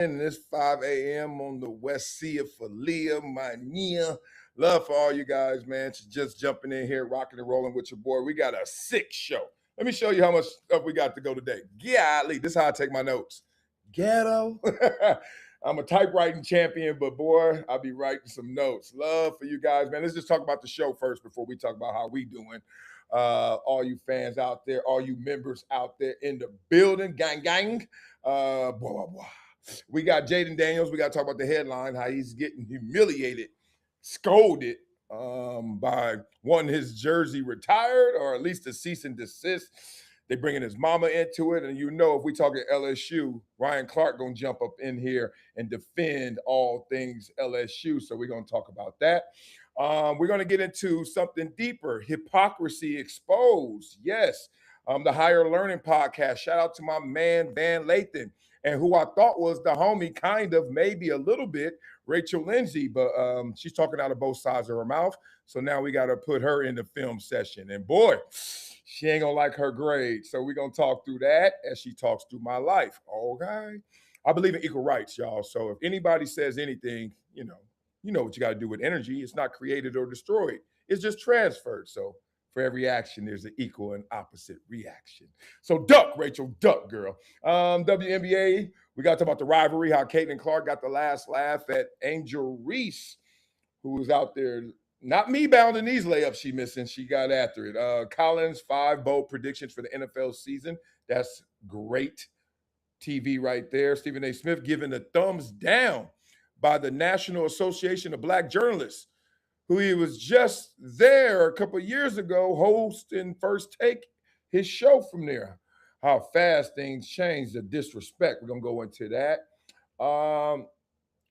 And it's 5 a.m. on the West Sea for Leah, my Nia. Love for all you guys, man. Just jumping in here, rocking and rolling with your boy. We got a sick show. Let me show you how much stuff we got to go today. Golly, this is how I take my notes. Ghetto. I'm a typewriting champion, but boy, I'll be writing some notes. Love for you guys, man. Let's just talk about the show first before we talk about how we doing. All you fans out there, all you members out there in the building, gang, gang. Blah, blah, blah. We got Jayden Daniels. We got to talk about the headline, how he's getting humiliated, scolded by wanting his jersey retired or at least a cease and desist. They bringing his mama into it. And you know, if we talk at LSU, Ryan Clark going to jump up in here and defend all things LSU. So we're going to talk about that. We're going to get into something deeper, hypocrisy exposed. Yes, the Higher Learning Podcast. Shout out to my man, Van Lathan, and who I thought was the homie, kind of, maybe a little bit, Rachel Lindsay, but she's talking out of both sides of her mouth. So now we got to put her in the film session. And boy, she ain't going to like her grade. So we're going to talk through that as she talks through my life. Okay. I believe in equal rights, y'all. So if anybody says anything, you know what you got to do with energy. It's not created or destroyed. It's just transferred. So for every action, there's an equal and opposite reaction. So duck, Rachel, duck, girl. WNBA, we got to talk about the rivalry, how Caitlin Clark got the last laugh at Angel Reese, who was out there, not me bounding these layups she missing. She got after it. Collins, 5 bold predictions for the NFL season. That's great TV right there. Stephen A. Smith giving a thumbs down by the National Association of Black Journalists, who he was just there a couple of years ago hosting First Take, his show from there. How fast things change, the disrespect. We're going to go into that.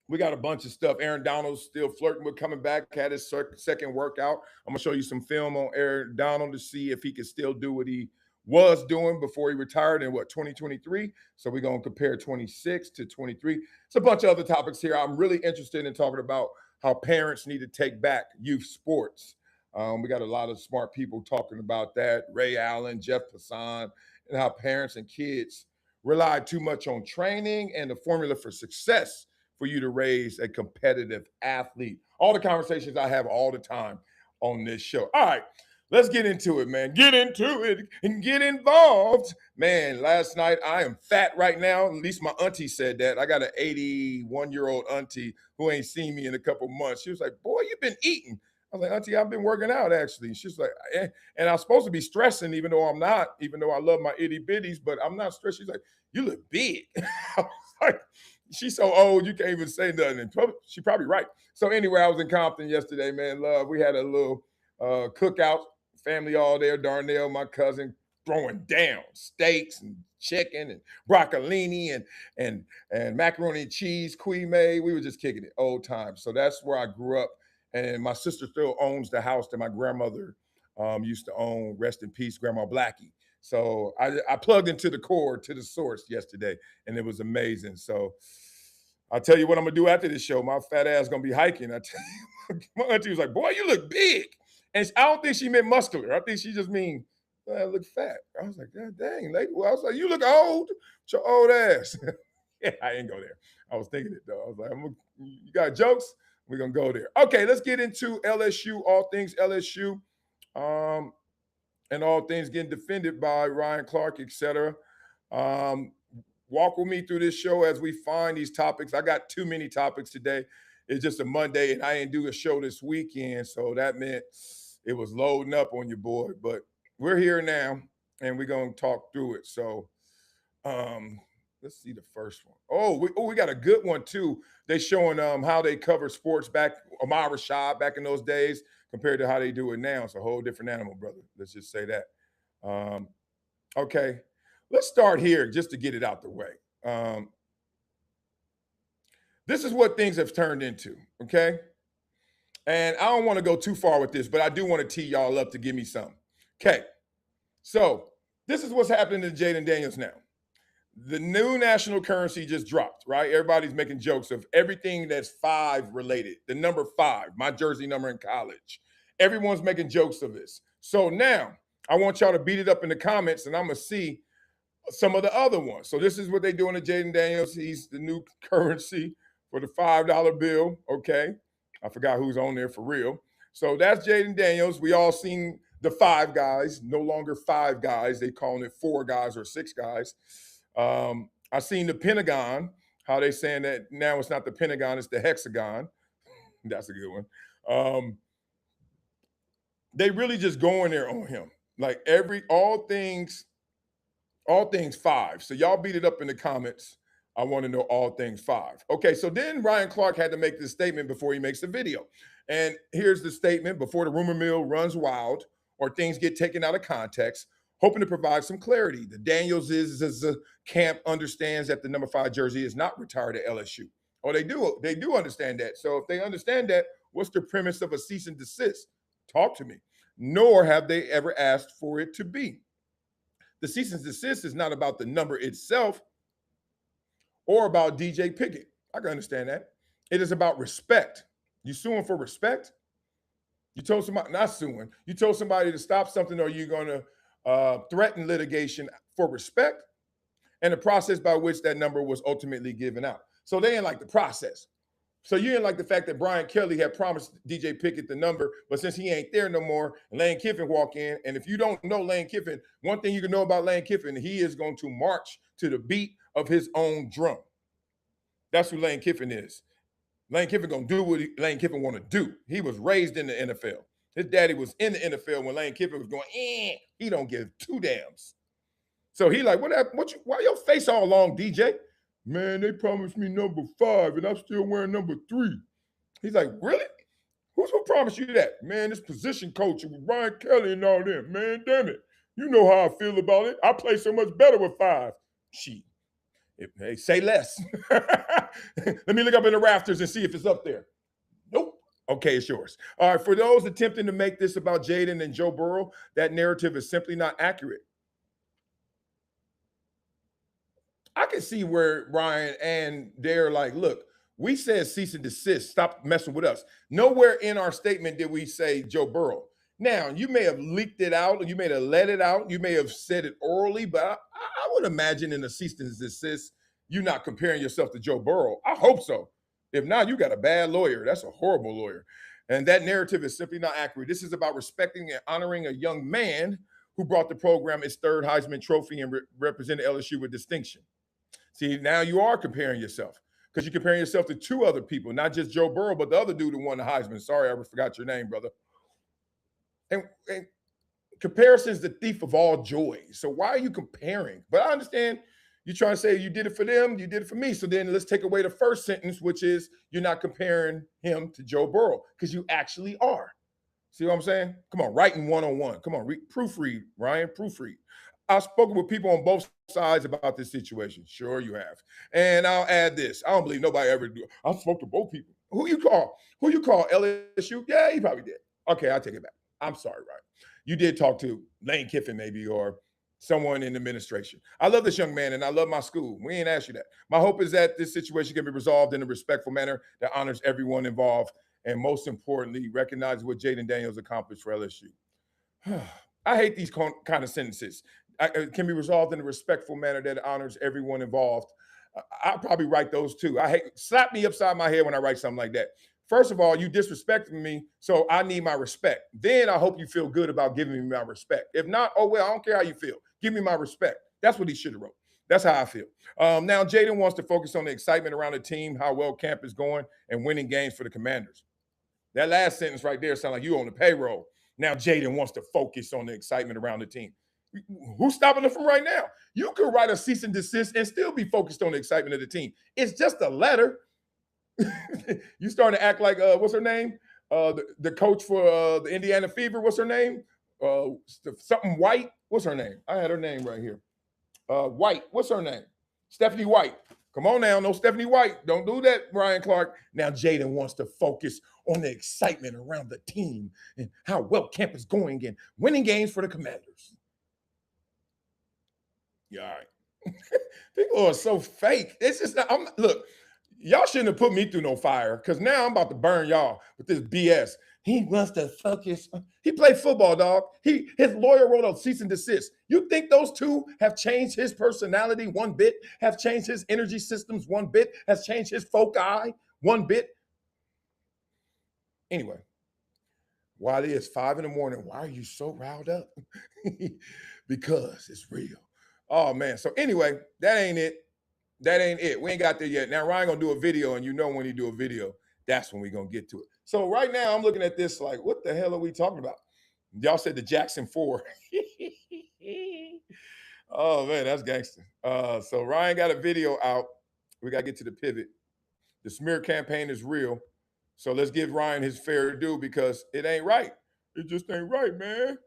We got a bunch of stuff. Aaron Donald's still flirting with coming back, had his second workout. I'm going to show you some film on Aaron Donald to see if he can still do what he was doing before he retired in 2023. So we're going to compare 26 to 23. It's a bunch of other topics here. I'm really interested in talking about how parents need to take back youth sports. We got a lot of smart people talking about that. Ray Allen, Jeff Passan, and how parents and kids rely too much on training and the formula for success for you to raise a competitive athlete. All the conversations I have all the time on this show. All right, let's get into it, man. Get into it and get involved. Man, last night, I am fat right now. At least my auntie said that. I got an 81-year-old auntie who ain't seen me in a couple months. She was like, boy, you've been eating. I was like, auntie, I've been working out, actually. She's like, and I'm supposed to be stressing, even though I'm not, even though I love my itty bitties, but I'm not stressed. She's like, you look big. I was like, she's so old, you can't even say nothing. And she's probably right. So anyway, I was in Compton yesterday, man. Love, we had a little cookout, family all there. Darnell, my cousin, throwing down steaks and chicken and broccolini and macaroni and cheese, cuisine. We were just kicking it, old times. So that's where I grew up. And my sister still owns the house that my grandmother used to own. Rest in peace, Grandma Blackie. So I plugged into the core, to the source yesterday, and it was amazing. So I'll tell you what I'm going to do after this show. My fat ass going to be hiking. I tell you, my auntie was like, boy, you look big. And I don't think she meant muscular. I think she just mean, I look fat. I was like, God dang, lady. Well, I was like, you look old with your old ass. Yeah, I ain't go there. I was thinking it, though. I was like, you got jokes? We're going to go there. Okay, let's get into LSU, all things LSU. And all things getting defended by Ryan Clark, etc. Walk with me through this show as we find these topics. I got too many topics today. It's just a Monday, and I didn't do a show this weekend, so that meant it was loading up on your boy. But we're here now, and we're going to talk through it. So let's see the first one. We got a good one, too. They showing how they cover sports back, Amar Rashad back in those days, compared to how they do it now. It's a whole different animal, brother. Let's just say that. Okay, let's start here just to get it out the way. This is what things have turned into, okay? And I don't want to go too far with this, but I do want to tee y'all up to give me some. Okay, so this is what's happening to Jayden Daniels now. The new national currency just dropped, right? Everybody's making jokes of everything that's 5 related. The number 5, my jersey number in college. Everyone's making jokes of this. So now I want y'all to beat it up in the comments, and I'm going to see some of the other ones. So this is what they're doing to Jayden Daniels. He's the new currency for the $5 bill. Okay. I forgot who's on there for real. So that's Jayden Daniels. We all seen the 5 guys, no longer 5 guys. They calling it 4 guys or 6 guys. I seen the Pentagon, how they saying that now it's not the Pentagon, it's the hexagon. That's a good one. They really just going there on him. Like all things 5. So y'all beat it up in the comments. I want to know all things 5. Okay, so then Ryan Clark had to make this statement before he makes the video. And here's the statement: before the rumor mill runs wild or things get taken out of context, hoping to provide some clarity. The Daniels' camp understands that the number 5 jersey is not retired at LSU. Oh, they do understand that. So if they understand that, what's the premise of a cease and desist? Talk to me. Nor have they ever asked for it to be. The cease and desist is not about the number itself or about DJ Pickett. I can understand that. It is about respect. You suing for respect? You told somebody, not suing, you told somebody to stop something, or you're going to threaten litigation for respect and the process by which that number was ultimately given out. So they didn't like the process. So you didn't like the fact that Brian Kelly had promised DJ Pickett the number, but since he ain't there no more, Lane Kiffin walk in. And if you don't know Lane Kiffin, one thing you can know about Lane Kiffin, he is going to march to the beat of his own drum. That's who Lane Kiffin is. Lane Kiffin going to do what Lane Kiffin want to do. He was raised in the NFL. His daddy was in the NFL when Lane Kiffin was going, he don't give 2 damns. So he like, why your face all long, DJ? Man, they promised me number 5 and I'm still wearing number 3. He's like, really? Who promised you that? Man, this position coach with Brian Kelly and all them. Man, damn it. You know how I feel about it. I play so much better with 5. Shit. Hey, say less. Let me look up in the rafters and see if it's up there. Nope. Okay, it's yours. All right, for those attempting to make this about Jayden and Joe Burrow, that narrative is simply not accurate. I can see where Ryan and they're like, look, we said cease and desist. Stop messing with us. Nowhere in our statement did we say Joe Burrow. Now, you may have leaked it out, or you may have let it out, you may have said it orally, but I would imagine in a cease and desist, you're not comparing yourself to Joe Burrow. I hope so. If not, you got a bad lawyer. That's a horrible lawyer. And that narrative is simply not accurate. This is about respecting and honoring a young man who brought the program its 3rd Heisman Trophy and represented LSU with distinction. See, now you are comparing yourself, because you're comparing yourself to 2 other people, not just Joe Burrow, but the other dude who won the Heisman. Sorry, I forgot your name, brother. And comparison is the thief of all joy. So why are you comparing? But I understand you're trying to say you did it for them, you did it for me. So then let's take away the first sentence, which is you're not comparing him to Joe Burrow, because you actually are. See what I'm saying? Come on, writing 101. Come on, proofread, Ryan, proofread. I've spoken with people on both sides about this situation. Sure you have. And I'll add this. I don't believe nobody ever do. I spoke to both people. Who you call? LSU? Yeah, he probably did. Okay, I'll take it back. I'm sorry, Ryan. You did talk to Lane Kiffin maybe, or someone in administration. I love this young man and I love my school. We ain't asked you that. My hope is that this situation can be resolved in a respectful manner that honors everyone involved, and most importantly, recognizes what Jayden Daniels accomplished for LSU. I hate these kind of sentences. It can be resolved in a respectful manner that honors everyone involved. I'll probably write those too. Slap me upside my head when I write something like that. First of all, you disrespected me, so I need my respect. Then I hope you feel good about giving me my respect. If not, oh well, I don't care how you feel. Give me my respect. That's what he should have wrote. That's how I feel. Now, Jayden wants to focus on the excitement around the team, how well camp is going, and winning games for the Commanders. That last sentence right there sounds like you on the payroll. Now, Jayden wants to focus on the excitement around the team. Who's stopping him from right now? You could write a cease and desist and still be focused on the excitement of the team. It's just a letter. You starting to act like, what's her name? The coach for the Indiana Fever, what's her name? Something White. What's her name? I had her name right here. White. What's her name? Stephanie White. Come on now, no Stephanie White. Don't do that, Brian Clark. Now Jayden wants to focus on the excitement around the team and how well camp is going and winning games for the Commanders. Yeah, all right. People are so fake. It's just look, y'all shouldn't have put me through no fire, because now I'm about to burn y'all with this BS. he wants to focus. He played football, dog. His lawyer wrote a cease and desist. You think those two have changed his personality one bit, have changed his energy systems one bit, has changed his foci one bit? Anyway, Wiley, it's 5 in the morning. Why are you so riled up? Because it's real. Oh, man. So anyway, that ain't it. That ain't it. We ain't got there yet. Now, Ryan gonna do a video, and you know when he do a video, that's when we gonna get to it. So right now, I'm looking at this like, what the hell are we talking about? Y'all said the Jackson 4. Oh, man, that's gangster. So Ryan got a video out. We got to get to the pivot. The smear campaign is real. So let's give Ryan his fair due because it ain't right. It just ain't right, man.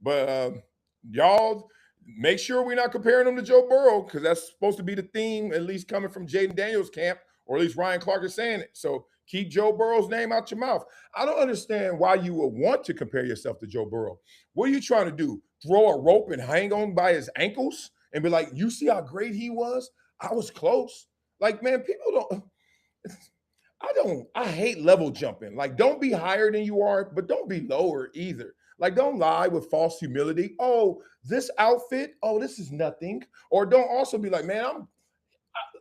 But y'all make sure we're not comparing him to Joe Burrow because that's supposed to be the theme, at least coming from Jayden Daniels' camp, or at least Ryan Clark is saying it. So keep Joe Burrow's name out your mouth. I don't understand why you would want to compare yourself to Joe Burrow. What are you trying to do? Throw a rope and hang on by his ankles and be like, you see how great he was? I was close. Like, man, people don't, I hate level jumping. Like, don't be higher than you are, but don't be lower either. Like, don't lie with false humility. Oh, this outfit, oh, this is nothing. Or don't also be like, man,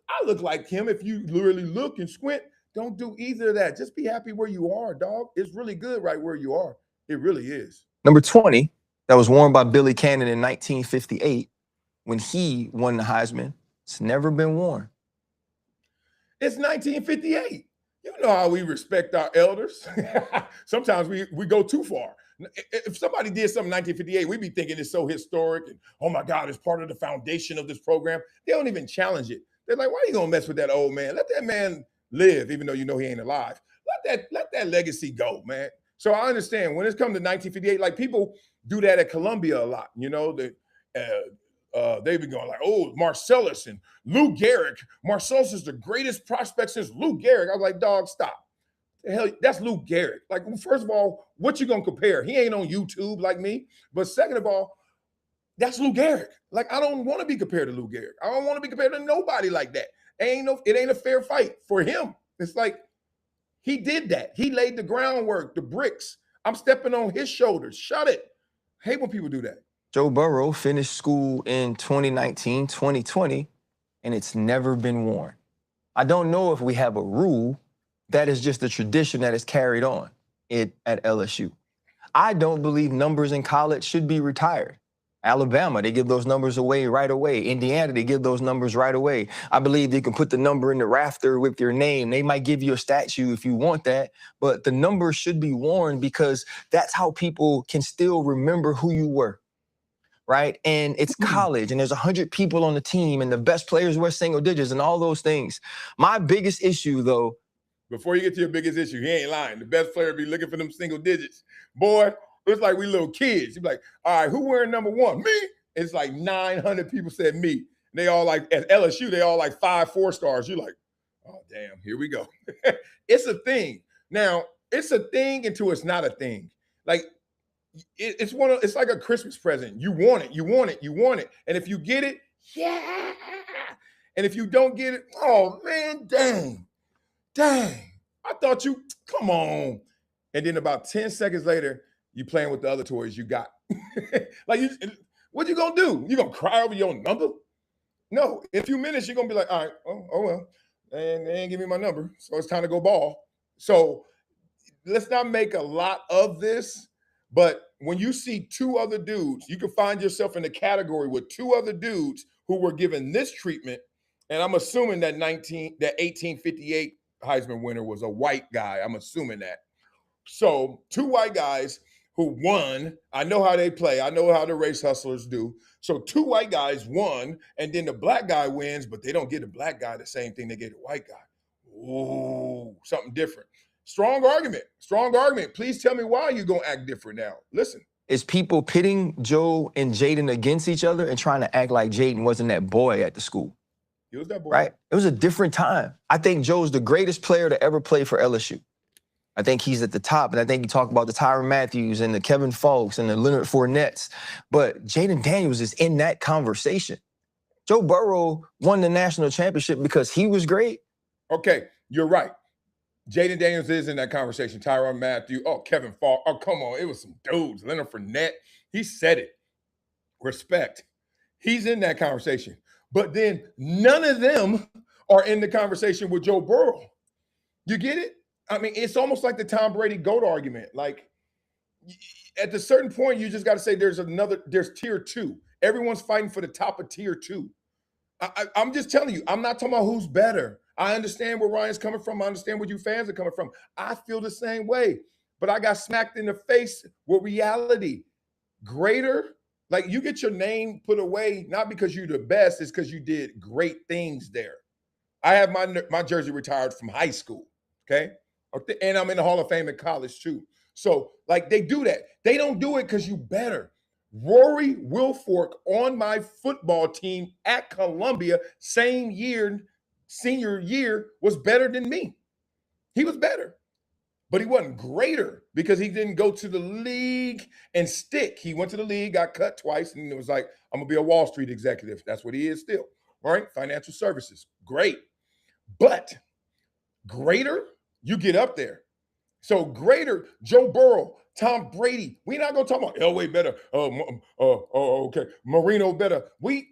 I look like him. If you really look and squint, don't do either of that. Just be happy where you are, dog. It's really good right where you are. It really is. Number 20, that was worn by Billy Cannon in 1958 when he won the Heisman. It's never been worn. It's 1958. You know how we respect our elders. Sometimes we go too far. If somebody did something in 1958, we'd be thinking it's so historic and, oh my God, it's part of the foundation of this program. They don't even challenge it. They're like, why are you gonna mess with that old man? Let that man live, even though you know he ain't alive. Let that legacy go, man. So I understand when it's come to 1958, like people do that at Columbia a lot. You know, they've been going like, oh, Marcellus and Lou Gehrig. Marcellus is the greatest prospect since Lou Gehrig. I was like, dog, stop. The hell, that's Lou Gehrig. Like, first of all, what you gonna compare? He ain't on YouTube like me. But second of all, that's Lou Gehrig. Like, I don't want to be compared to Lou Gehrig. I don't want to be compared to nobody like that. It ain't a fair fight for him. It's like he did that. He laid the groundwork, the bricks. I'm stepping on his shoulders. Shut it. I hate when people do that. Joe Burrow finished school in 2019, 2020, and it's never been worn. I don't know if we have a rule. That is just a tradition that is carried on at LSU. I don't believe numbers in college should be retired. Alabama, they give those numbers away right away. Indiana, they give those numbers right away. I believe you can put the number in the rafter with your name. They might give you a statue if you want that, but the number should be worn because that's how people can still remember who you were, right? And it's college, and there's 100 people on the team, and the best players wear single digits and all those things. My biggest issue, though, before you get to your biggest issue, he ain't lying. The best player be looking for them single digits. Boy, it's like we little kids. You be like, all right, who wearing number 1? Me? It's like 900 people said me. And they all like, at LSU, they all like 5 4-stars. You're like, oh, damn, here we go. It's a thing. Now, it's a thing until it's not a thing. Like, it's like a Christmas present. You want it, you want it, you want it. And if you get it, yeah. And if you don't get it, oh, man, dang. I thought you, come on. And then about 10 seconds later, you playing with the other toys you got. Like, what you gonna do? You gonna cry over your number? No, in a few minutes, you're gonna be like, all right, oh well, and they ain't give me my number, so it's time to go ball. So let's not make a lot of this, but when you see 2 other dudes, you can find yourself in the category with 2 other dudes who were given this treatment, and I'm assuming that 1858 Heisman winner was a white guy. I'm assuming that. So 2 white guys who won. I know how they play. I know how the race hustlers do. So 2 white guys won, and then the black guy wins, but they don't get the black guy the same thing they get the white guy. Ooh, something different. Strong argument. Strong argument. Please tell me why you're going to act different now. Listen. It's people pitting Joe and Jayden against each other and trying to act like Jayden wasn't that boy at the school. He was that boy. Right? It was a different time. I think Joe's the greatest player to ever play for LSU. I think he's at the top, and I think you talk about the Tyrann Mathieu and the Kevin Fulks and the Leonard Fournettes, but Jayden Daniels is in that conversation. Joe Burrow won the national championship because he was great. Okay, you're right. Jaden Daniels is in that conversation. Tyrann Mathieu. Oh, Kevin Falk. Oh, come on. It was some dudes. Leonard Fournette. He said it. Respect. He's in that conversation. But then none of them are in the conversation with Joe Burrow. You get it? I mean, it's almost like the Tom Brady GOAT argument. Like, at a certain point, you just got to say there's tier 2. Everyone's fighting for the top of tier 2. I'm just telling you, I'm not talking about who's better. I understand where Ryan's coming from. I understand where you fans are coming from. I feel the same way. But I got smacked in the face with reality. Greater, like you get your name put away, not because you're the best, it's because you did great things there. I have my jersey retired from high school, okay? And I'm in the Hall of Fame in college too. So, like, they do that. They don't do it because you better. Rory Wilfork on my football team at Columbia, same year, senior year, was better than me. He was better. But he wasn't greater because he didn't go to the league and stick. He went to the league, got cut twice, and it was like, I'm going to be a Wall Street executive. That's what he is still. All right? Financial services. Great. But greater, you get up there. So greater, Joe Burrow, Tom Brady. We're not going to talk about Elway better. Okay. Marino better.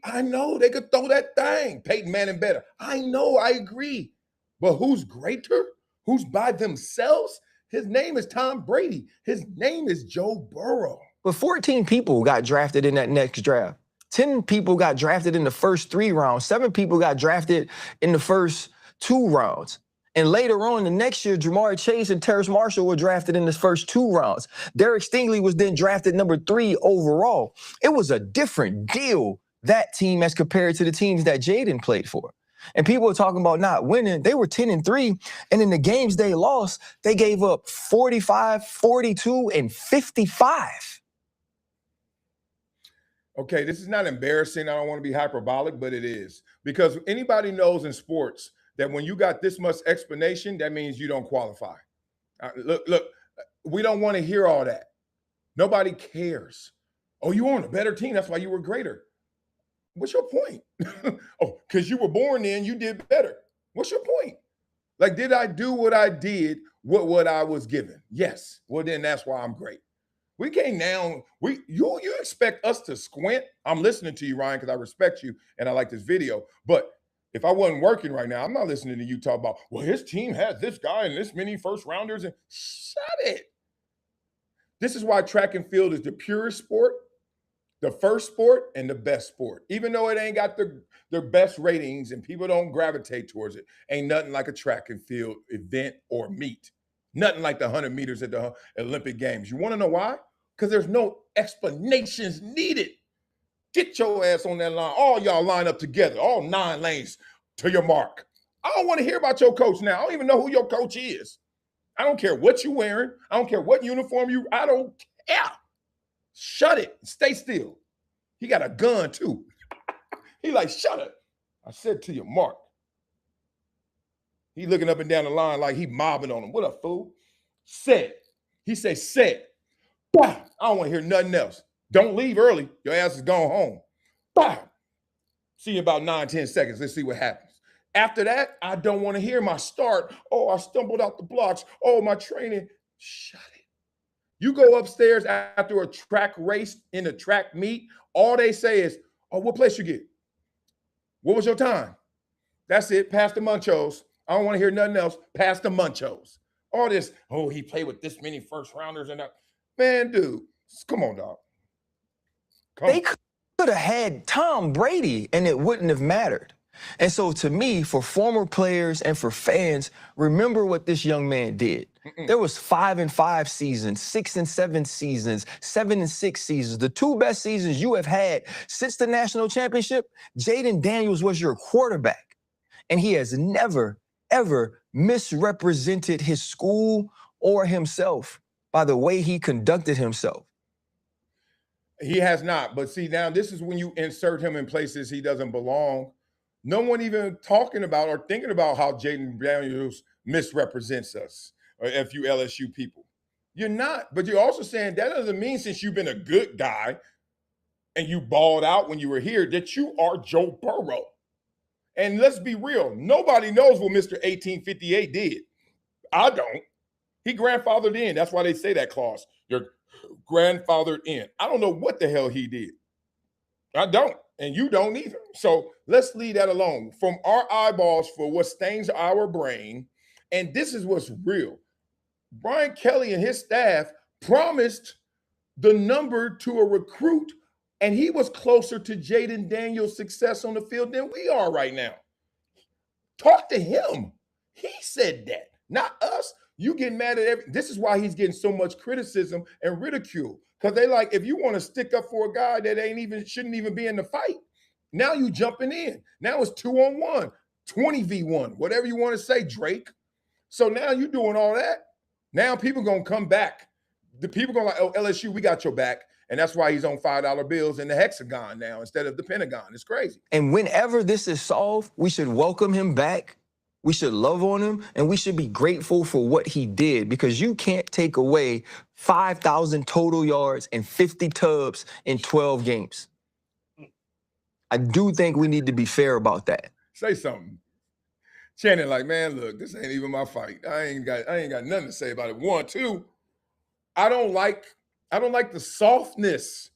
I know they could throw that thing. Peyton Manning better. I know, I agree. But who's greater? Who's by themselves? His name is Tom Brady. His name is Joe Burrow. But 14 people got drafted in that next draft. 10 people got drafted in the first 3 rounds. 7 people got drafted in the first 2 rounds. And later on, the next year, Jamar Chase and Terrace Marshall were drafted in the first 2 rounds. Derek Stingley was then drafted number 3 overall. It was a different deal, that team, as compared to the teams that Jayden played for. And people are talking about not winning. They were 10-3, and in the games they lost, they gave up 45, 42, and 55. Okay, this is not embarrassing. I don't want to be hyperbolic, but it is. Because anybody knows in sports that when you got this much explanation, that means you don't qualify. Look, we don't want to hear all that. Nobody cares. Oh, you were on a better team. That's why you were greater. What's your point? Oh, because you were born then, you did better. What's your point? Like, did I do what I did, what I was given? Yes. Well, then that's why I'm great. We came down, you expect us to squint. I'm listening to you, Ryan, because I respect you and I like this video. But if I wasn't working right now, I'm not listening to you talk about, well, his team has this guy and this many first rounders. And shut it. This is why track and field is the purest sport, the first sport, and the best sport. Even though it ain't got the best ratings and people don't gravitate towards it, ain't nothing like a track and field event or meet. Nothing like the 100 meters at the Olympic Games. You want to know why? Because there's no explanations needed. Get your ass on that line. All y'all line up together, all 9 lanes to your mark. I don't want to hear about your coach now. I don't even know who your coach is. I don't care what you're wearing. I don't care what uniform I don't care. Shut it. Stay still. He got a gun too. He like, shut it. I said to your mark. He looking up and down the line like he mobbing on him. What a fool. Set. He say set. Bah! I don't want to hear nothing else. Don't leave early. Your ass is going home. Bah! See you about 9-10 seconds. Let's see what happens. After that, I don't want to hear my start. Oh, I stumbled out the blocks. Oh, my training. Shut it. You go upstairs after a track race in a track meet, all they say is, oh, what place you get? What was your time? That's it. Pass the Munchos. I don't want to hear nothing else. Pass the Munchos. All this, oh, he played with this many first rounders and that. Man, dude, come on, dog. They could have had Tom Brady and it wouldn't have mattered. And so to me, for former players and for fans, remember what this young man did. There was 5-5 seasons, 6-7 seasons, 7-6 seasons. The 2 best seasons you have had since the national championship, Jayden Daniels was your quarterback. And he has never, ever misrepresented his school or himself by the way he conducted himself. He has not. But see, now this is when you insert him in places he doesn't belong. No one even talking about or thinking about how Jayden Daniels misrepresents us, or if you LSU people. You're not. But you're also saying that doesn't mean since you've been a good guy and you balled out when you were here that you are Joe Burrow. And let's be real. Nobody knows what Mr. 1858 did. I don't. He grandfathered in. That's why they say that clause. You're grandfathered in. I don't know what the hell he did. I don't. And you don't either. So let's leave that alone. From our eyeballs for what stains our brain, and this is what's real. Brian Kelly and his staff promised the number to a recruit, and he was closer to Jayden Daniels' success on the field than we are right now. Talk to him. He said that, not us. You get mad at this is why he's getting so much criticism and ridicule. Because they like, if you want to stick up for a guy that shouldn't even be in the fight, now you jumping in. Now it's 2-on-1, 20v1, whatever you want to say, Drake. So now you doing all that. Now people gonna come back. The people gonna like, oh, LSU, we got your back. And that's why he's on $5 bills in the hexagon now instead of the Pentagon. It's crazy. And whenever this is solved, we should welcome him back. We should love on him, and we should be grateful for what he did, because you can't take away 5,000 total yards and 50 tubs in 12 games. I do think we need to be fair about that. Say something. Shannon, like, man, look, this ain't even my fight. I ain't got nothing to say about it. 1, 2, I don't like the softness.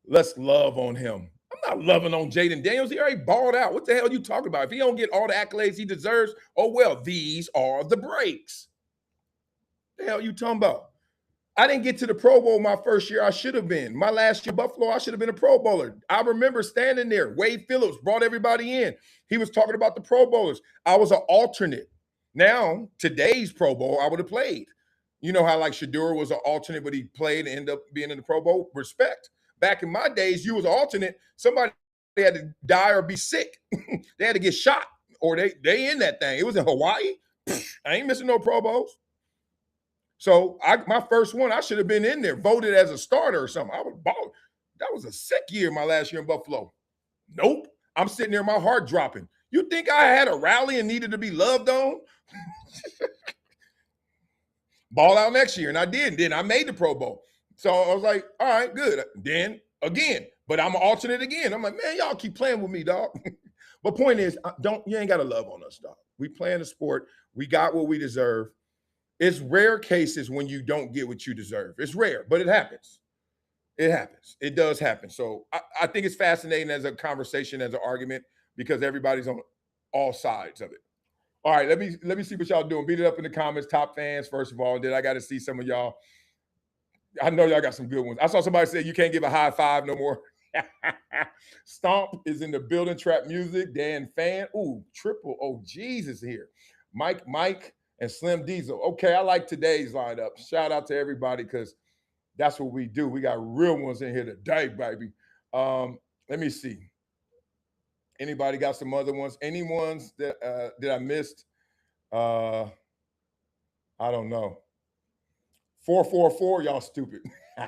Let's love on him. I'm not loving on Jayden Daniels. He already balled out. What the hell are you talking about? If he don't get all the accolades he deserves, oh well, these are the breaks. The hell you talking about? I didn't get to the Pro Bowl my first year. I should have been. My last year, Buffalo, I should have been a Pro Bowler. I remember standing there. Wade Phillips brought everybody in. He was talking about the Pro Bowlers. I was an alternate. Now, today's Pro Bowl, I would have played. You know how like Shador was an alternate, but he played and ended up being in the Pro Bowl? Respect. Back in my days, you was an alternate. Somebody had to die or be sick. They had to get shot, or they in that thing. It was in Hawaii. I ain't missing no Pro Bowls. So my first one, I should have been in there, voted as a starter or something. I was balling. That was a sick year, my last year in Buffalo. Nope. I'm sitting there, my heart dropping. You think I had a rally and needed to be loved on? Ball out next year, and I did. Then I made the Pro Bowl. So I was like, all right, good. Then again, but I'm an alternate again. I'm like, man, y'all keep playing with me, dog. But point is, you ain't got to love on us, dog. We playing the sport. We got what we deserve. It's rare cases when you don't get what you deserve. It's rare, but it happens. It happens. It does happen. So I think it's fascinating as a conversation, as an argument, because everybody's on all sides of it. All right, let me see what y'all doing. Beat it up in the comments. Top fans, first of all. Then I got to see some of y'all. I know y'all got some good ones. I saw somebody say you can't give a high five no more. Stomp is in the building. Trap music. Dan Fan. Ooh, triple OGs is here. Mike, and Slim Diesel. Okay, I like today's lineup. Shout out to everybody, because that's what we do. We got real ones in here today, baby. Let me see. Anybody got some other ones? Any ones that I missed? I don't know. 444, y'all stupid. All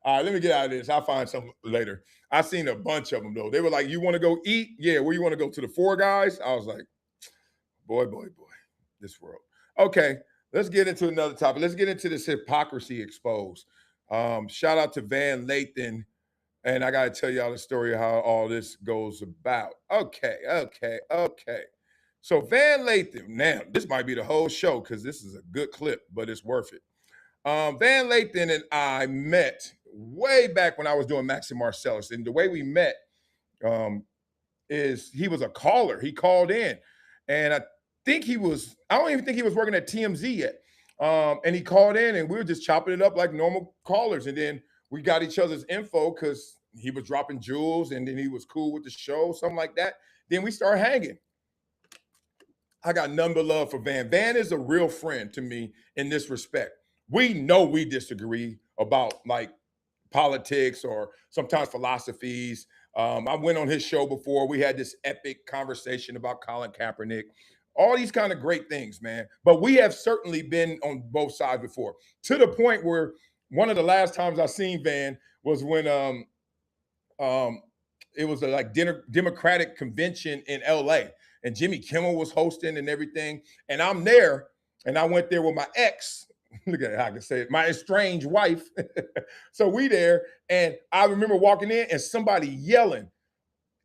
right, let me get out of this. I'll find some later. I seen a bunch of them, though. They were like, you want to go eat? Yeah, where you want to go? To the Four Guys? I was like, boy, this world. Okay, let's get into another topic. Let's get into this hypocrisy exposed. Shout out to Van Lathan. And I got to tell y'all the story of how all this goes about. Okay. So Van Lathan, now, this might be the whole show because this is a good clip, but it's worth it. Van Lathan and I met way back when I was doing Max and Marcellus. And the way we met is he was a caller. He called in. And I don't even think he was working at TMZ yet. And he called in and we were just chopping it up like normal callers. And then we got each other's info because he was dropping jewels and then he was cool with the show, something like that. Then we started hanging. I got none but love for Van. Van is a real friend to me in this respect. We know we disagree about like politics or sometimes philosophies. I went on his show before. We had this epic conversation about Colin Kaepernick. All these kind of great things, man. But we have certainly been on both sides before, to the point where one of the last times I seen Van was when it was a like Democratic convention in LA, and Jimmy Kimmel was hosting and everything. And I'm there, and I went there with my ex. Look at how I can say it, my estranged wife. So we there, and I remember walking in and somebody yelling,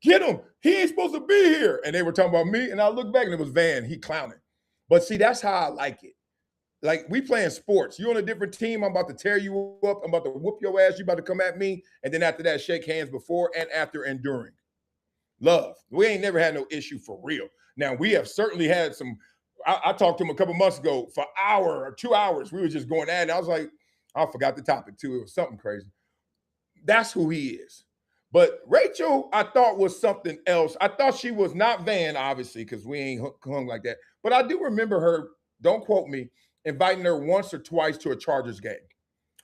"Get him! He ain't supposed to be here!" And they were talking about me, and I looked back and it was Van. He clowning. But see, that's how I like it. Like, we playing sports. You on a different team, I'm about to tear you up. I'm about to whoop your ass. You about to come at me. And then after that, shake hands before and after and during. Love. We ain't never had no issue for real. Now, we have certainly had some. I talked to him a couple months ago for an hour or 2 hours. We were just going at it. I was like, I forgot the topic too. It was something crazy. That's who he is. But Rachel, I thought was something else. I thought she was not Van, obviously, because we ain't hung like that. But I do remember her, don't quote me, inviting her once or twice to a Chargers game.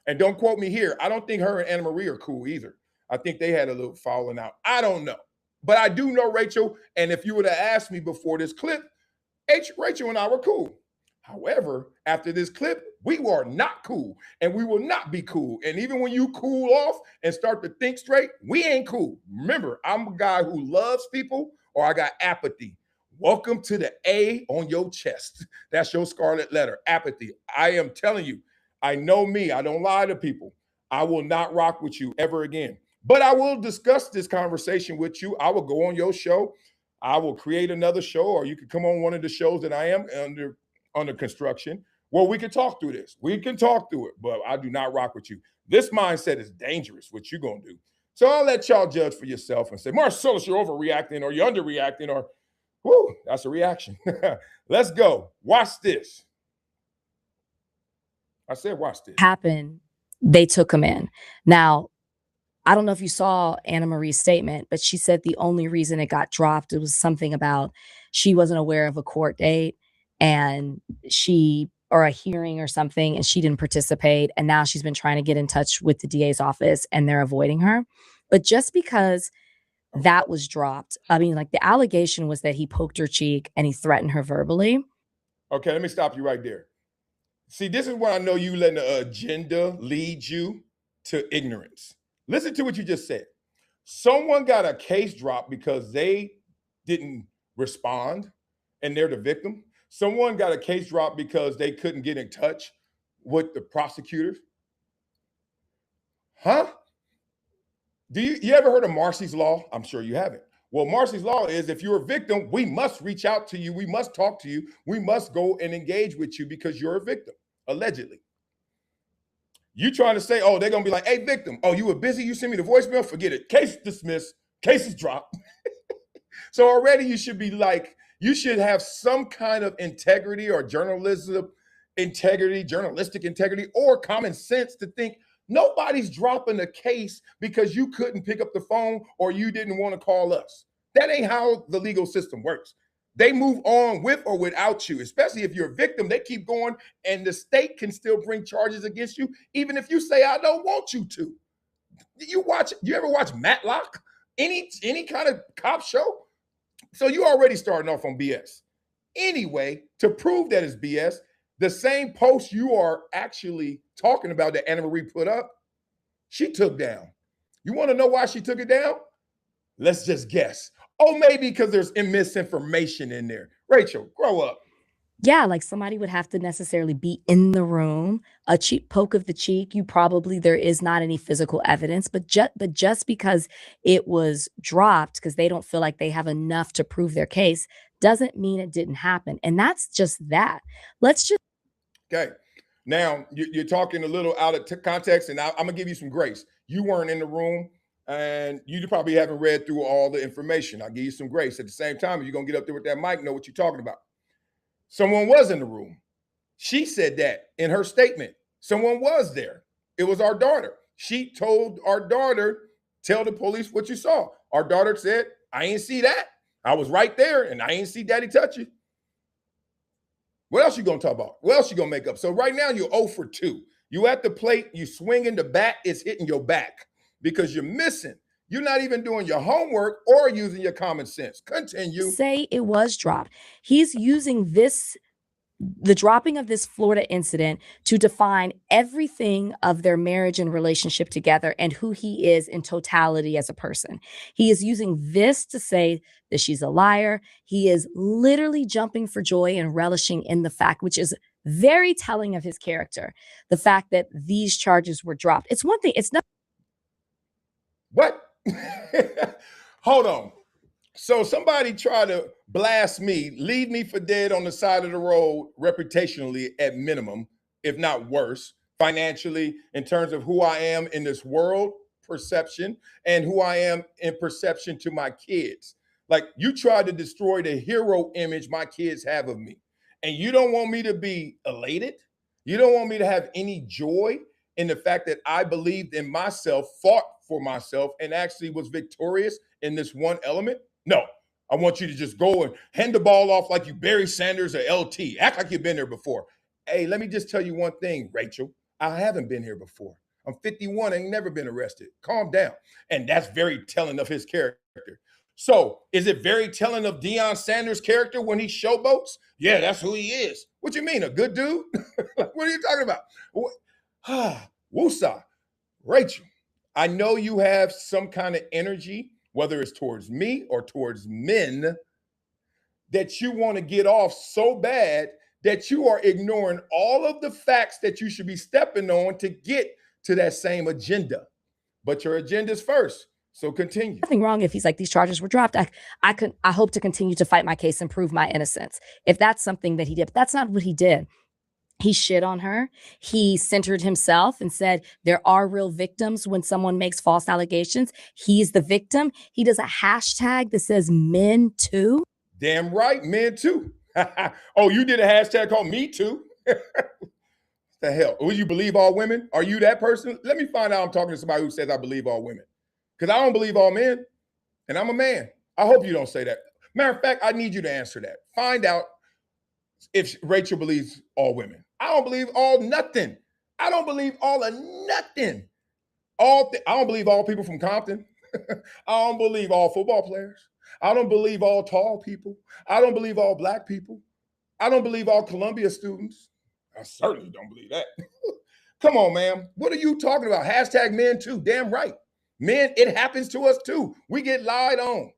And don't quote me here. I don't think her and Annemarie are cool either. I think they had a little falling out. I don't know. But I do know Rachel. And if you would have asked me before this clip, Rachel and I were cool. However, after this clip, we were not cool, and we will not be cool. And even when you cool off and start to think straight, we ain't cool. Remember, I'm a guy who loves people, or I got apathy. Welcome to the A on your chest. That's your scarlet letter, apathy. I am telling you, I know me. I don't lie to people. I will not rock with you ever again. But I will discuss this conversation with you. I will go on your show. I will create another show, or you could come on one of the shows that I am under construction, where we can talk through this. We can talk through it, but I do not rock with you. This mindset is dangerous, what you gonna do. So I'll let y'all judge for yourself and say, Marcellus, you're overreacting, or you're underreacting, or, whoo, that's a reaction. Let's go. Watch this. I said watch this. Happened, they took him in. Now, I don't know if you saw Annemarie's statement, but she said the only reason it got dropped, it was something about she wasn't aware of a court date, and or a hearing or something, and she didn't participate. And now she's been trying to get in touch with the DA's office, and they're avoiding her. But just because that was dropped, I mean, like, the allegation was that he poked her cheek and he threatened her verbally. Okay, let me stop you right there. See, this is where I know you letting the agenda lead you to ignorance. Listen to what you just said. Someone got a case dropped because they didn't respond and they're the victim. Someone got a case dropped because they couldn't get in touch with the prosecutors. Huh? You ever heard of Marcy's Law? I'm sure you haven't. Well, Marcy's Law is, if you're a victim, we must reach out to you. We must talk to you. We must go and engage with you because you're a victim, allegedly. You trying to say, oh, they're going to be like, hey, victim, oh, you were busy? You sent me the voicemail? Forget it. Case dismissed. Case is dropped. So already you should be like, you should have some kind of integrity or journalistic integrity, or common sense to think nobody's dropping a case because you couldn't pick up the phone or you didn't want to call us. That ain't how the legal system works. They move on with or without you, especially if you're a victim. They keep going, and the state can still bring charges against you, even if you say, I don't want you to. You ever watch Matlock? Any kind of cop show? So you already starting off on BS. Anyway, to prove that it's BS, the same post you are actually talking about that Annemarie put up, she took down. You want to know why she took it down? Let's just guess. Oh, maybe because there's misinformation in there. Rachel, grow up. Yeah, like, somebody would have to necessarily be in the room. A cheap poke of the cheek, there is not any physical evidence, but just because it was dropped because they don't feel like they have enough to prove their case doesn't mean it didn't happen. And that's just that. Okay. Now, you're talking a little out of context, and I'm going to give you some grace. You weren't in the room, and you probably haven't read through all the information. I'll give you some grace. At the same time, you're going to get up there with that mic, know what you're talking about. Someone was in the room. She said that in her statement. Someone was there. It was our daughter. She told our daughter, tell the police what you saw. Our daughter said, I ain't see that. I was right there, and I ain't see daddy touch you. What else you gonna talk about? What else you gonna make up? So right now you're 0 for 2. You at the plate, you swinging the bat, it's hitting your back because you're missing. You're not even doing your homework or using your common sense. Continue. Say it was dropped. He's using the dropping of this Florida incident to define everything of their marriage and relationship together and who he is in totality as a person. He is using this to say that she's a liar. He is literally jumping for joy and relishing in the fact, which is very telling of his character, the fact that these charges were dropped. It's one thing. It's not. What? Hold on. So somebody try to blast me, leave me for dead on the side of the road, reputationally at minimum, if not worse, financially, in terms of who I am in this world perception and who I am in perception to my kids. Like, you tried to destroy the hero image my kids have of me. And you don't want me to be elated. You don't want me to have any joy in the fact that I believed in myself, fought for myself, and actually was victorious in this one element. No, I want you to just go and hand the ball off like you Barry Sanders or LT. Act like you've been there before. Hey, let me just tell you one thing, Rachel. I haven't been here before. I'm 51, I ain't never been arrested. Calm down. And that's very telling of his character. So is it very telling of Deion Sanders' character when he showboats? Yeah, that's who he is. What you mean, a good dude? What are you talking about? Woosah. Rachel, I know you have some kind of energy, whether it's towards me or towards men, that you want to get off so bad that you are ignoring all of the facts that you should be stepping on to get to that same agenda. But your agenda's first. So continue. Nothing wrong if he's like, these charges were dropped. I hope to continue to fight my case and prove my innocence. If that's something that he did, but that's not what he did. He shit on her. He centered himself and said there are real victims when someone makes false allegations. He's the victim. He does a hashtag that says men too. Damn right, men too. Oh, you did a hashtag called me too. The hell? Will you believe all women? Are you that person? Let me find out I'm talking to somebody who says I believe all women. Because I don't believe all men, and I'm a man. I hope you don't say that. Matter of fact, I need you to answer that. Find out if Rachel believes all women. I don't believe all nothing. I don't believe all of nothing. I don't believe all people from Compton. I don't believe all football players. I don't believe all tall people. I don't believe all black people. I don't believe all Columbia students. I certainly don't believe that. Come on, man. What are you talking about? Hashtag men too. Damn right. Men, it happens to us too. We get lied on.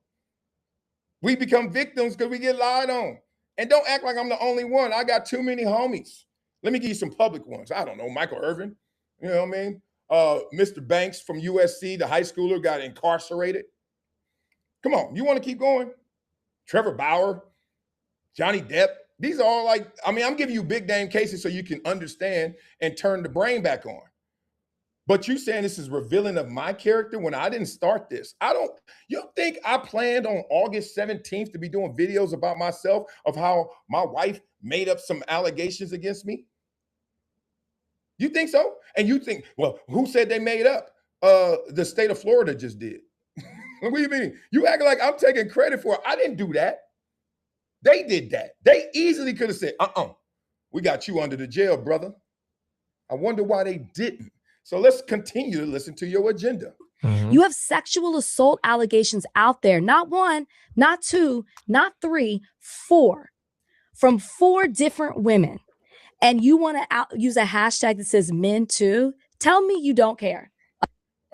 We become victims because we get lied on. And don't act like I'm the only one. I got too many homies. Let me give you some public ones. I don't know, Michael Irvin, you know what I mean? Mr. Banks from USC, the high schooler, got incarcerated. Come on, you want to keep going? Trevor Bauer, Johnny Depp. These are all like, I mean, I'm giving you big name cases so you can understand and turn the brain back on. But you saying this is revealing of my character when I didn't start this. You don't think I planned on August 17th to be doing videos about myself of how my wife made up some allegations against me? You think so? And you think, well, who said they made up? The state of Florida just did. What do you mean? You acting like I'm taking credit for it. I didn't do that. They did that. They easily could have said, we got you under the jail, brother. I wonder why they didn't. So let's continue to listen to your agenda. You have sexual assault allegations out there. Not one, not two, not three, 4. From 4 different women. And you want to use a hashtag that says men too? Tell me you don't care.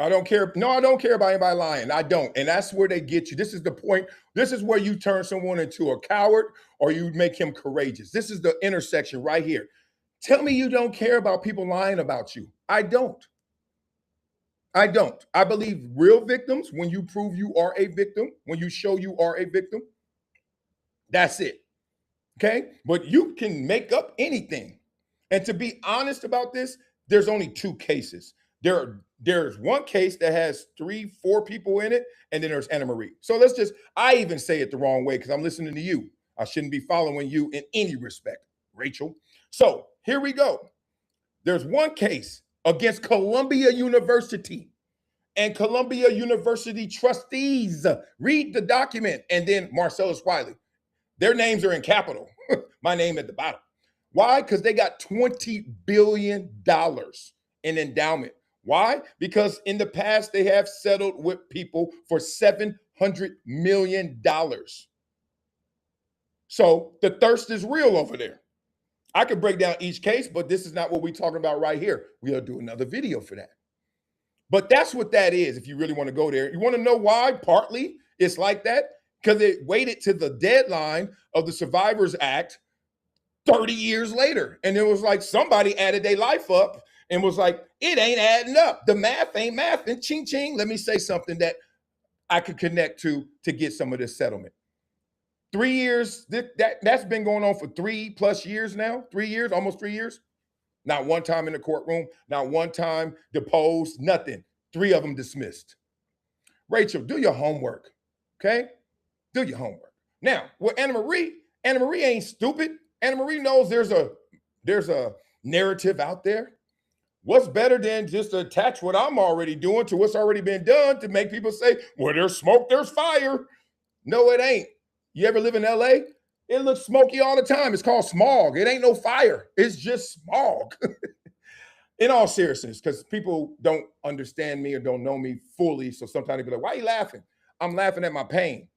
I don't care. No, I don't care about anybody lying. I don't. And that's where they get you. This is the point. This is where you turn someone into a coward or you make him courageous. This is the intersection right here. Tell me you don't care about people lying about you. I don't. I don't. I believe real victims, when you prove you are a victim, when you show you are a victim, that's it. Okay? But you can make up anything. And to be honest about this, there's only 2 cases. There's one case that has 3-4 people in it, and then there's Annemarie. So I even say it the wrong way because I'm listening to you. I shouldn't be following you in any respect, Rachel. So here we go. There's one case against Columbia University and Columbia University trustees. Read the document. And then Marcellus Wiley. Their names are in capital. My name at the bottom. Why? Because they got $20 billion in endowment. Why? Because in the past, they have settled with people for $700 million. So the thirst is real over there. I could break down each case, but this is not what we're talking about right here. We'll do another video for that. But that's what that is, if you really want to go there. You want to know why? Partly it's like that because it waited to the deadline of the Survivors Act 30 years later. And it was like somebody added their life up and was like, it ain't adding up. The math ain't math. And ching, ching, let me say something that I could connect to get some of this settlement. 3 years, that's been going on for 3+ years now, 3 years, almost 3 years. Not one time in the courtroom, not one time deposed, nothing. 3 of them dismissed. Rachel, do your homework, okay? Do your homework. Now, with Annemarie ain't stupid. Annemarie knows there's a narrative out there. What's better than just to attach what I'm already doing to what's already been done to make people say, well, there's smoke, there's fire. No, it ain't. You ever live in LA? It looks smoky all the time. It's called smog. It ain't no fire. It's just smog. In all seriousness, because people don't understand me or don't know me fully. So sometimes they be like, why are you laughing? I'm laughing at my pain.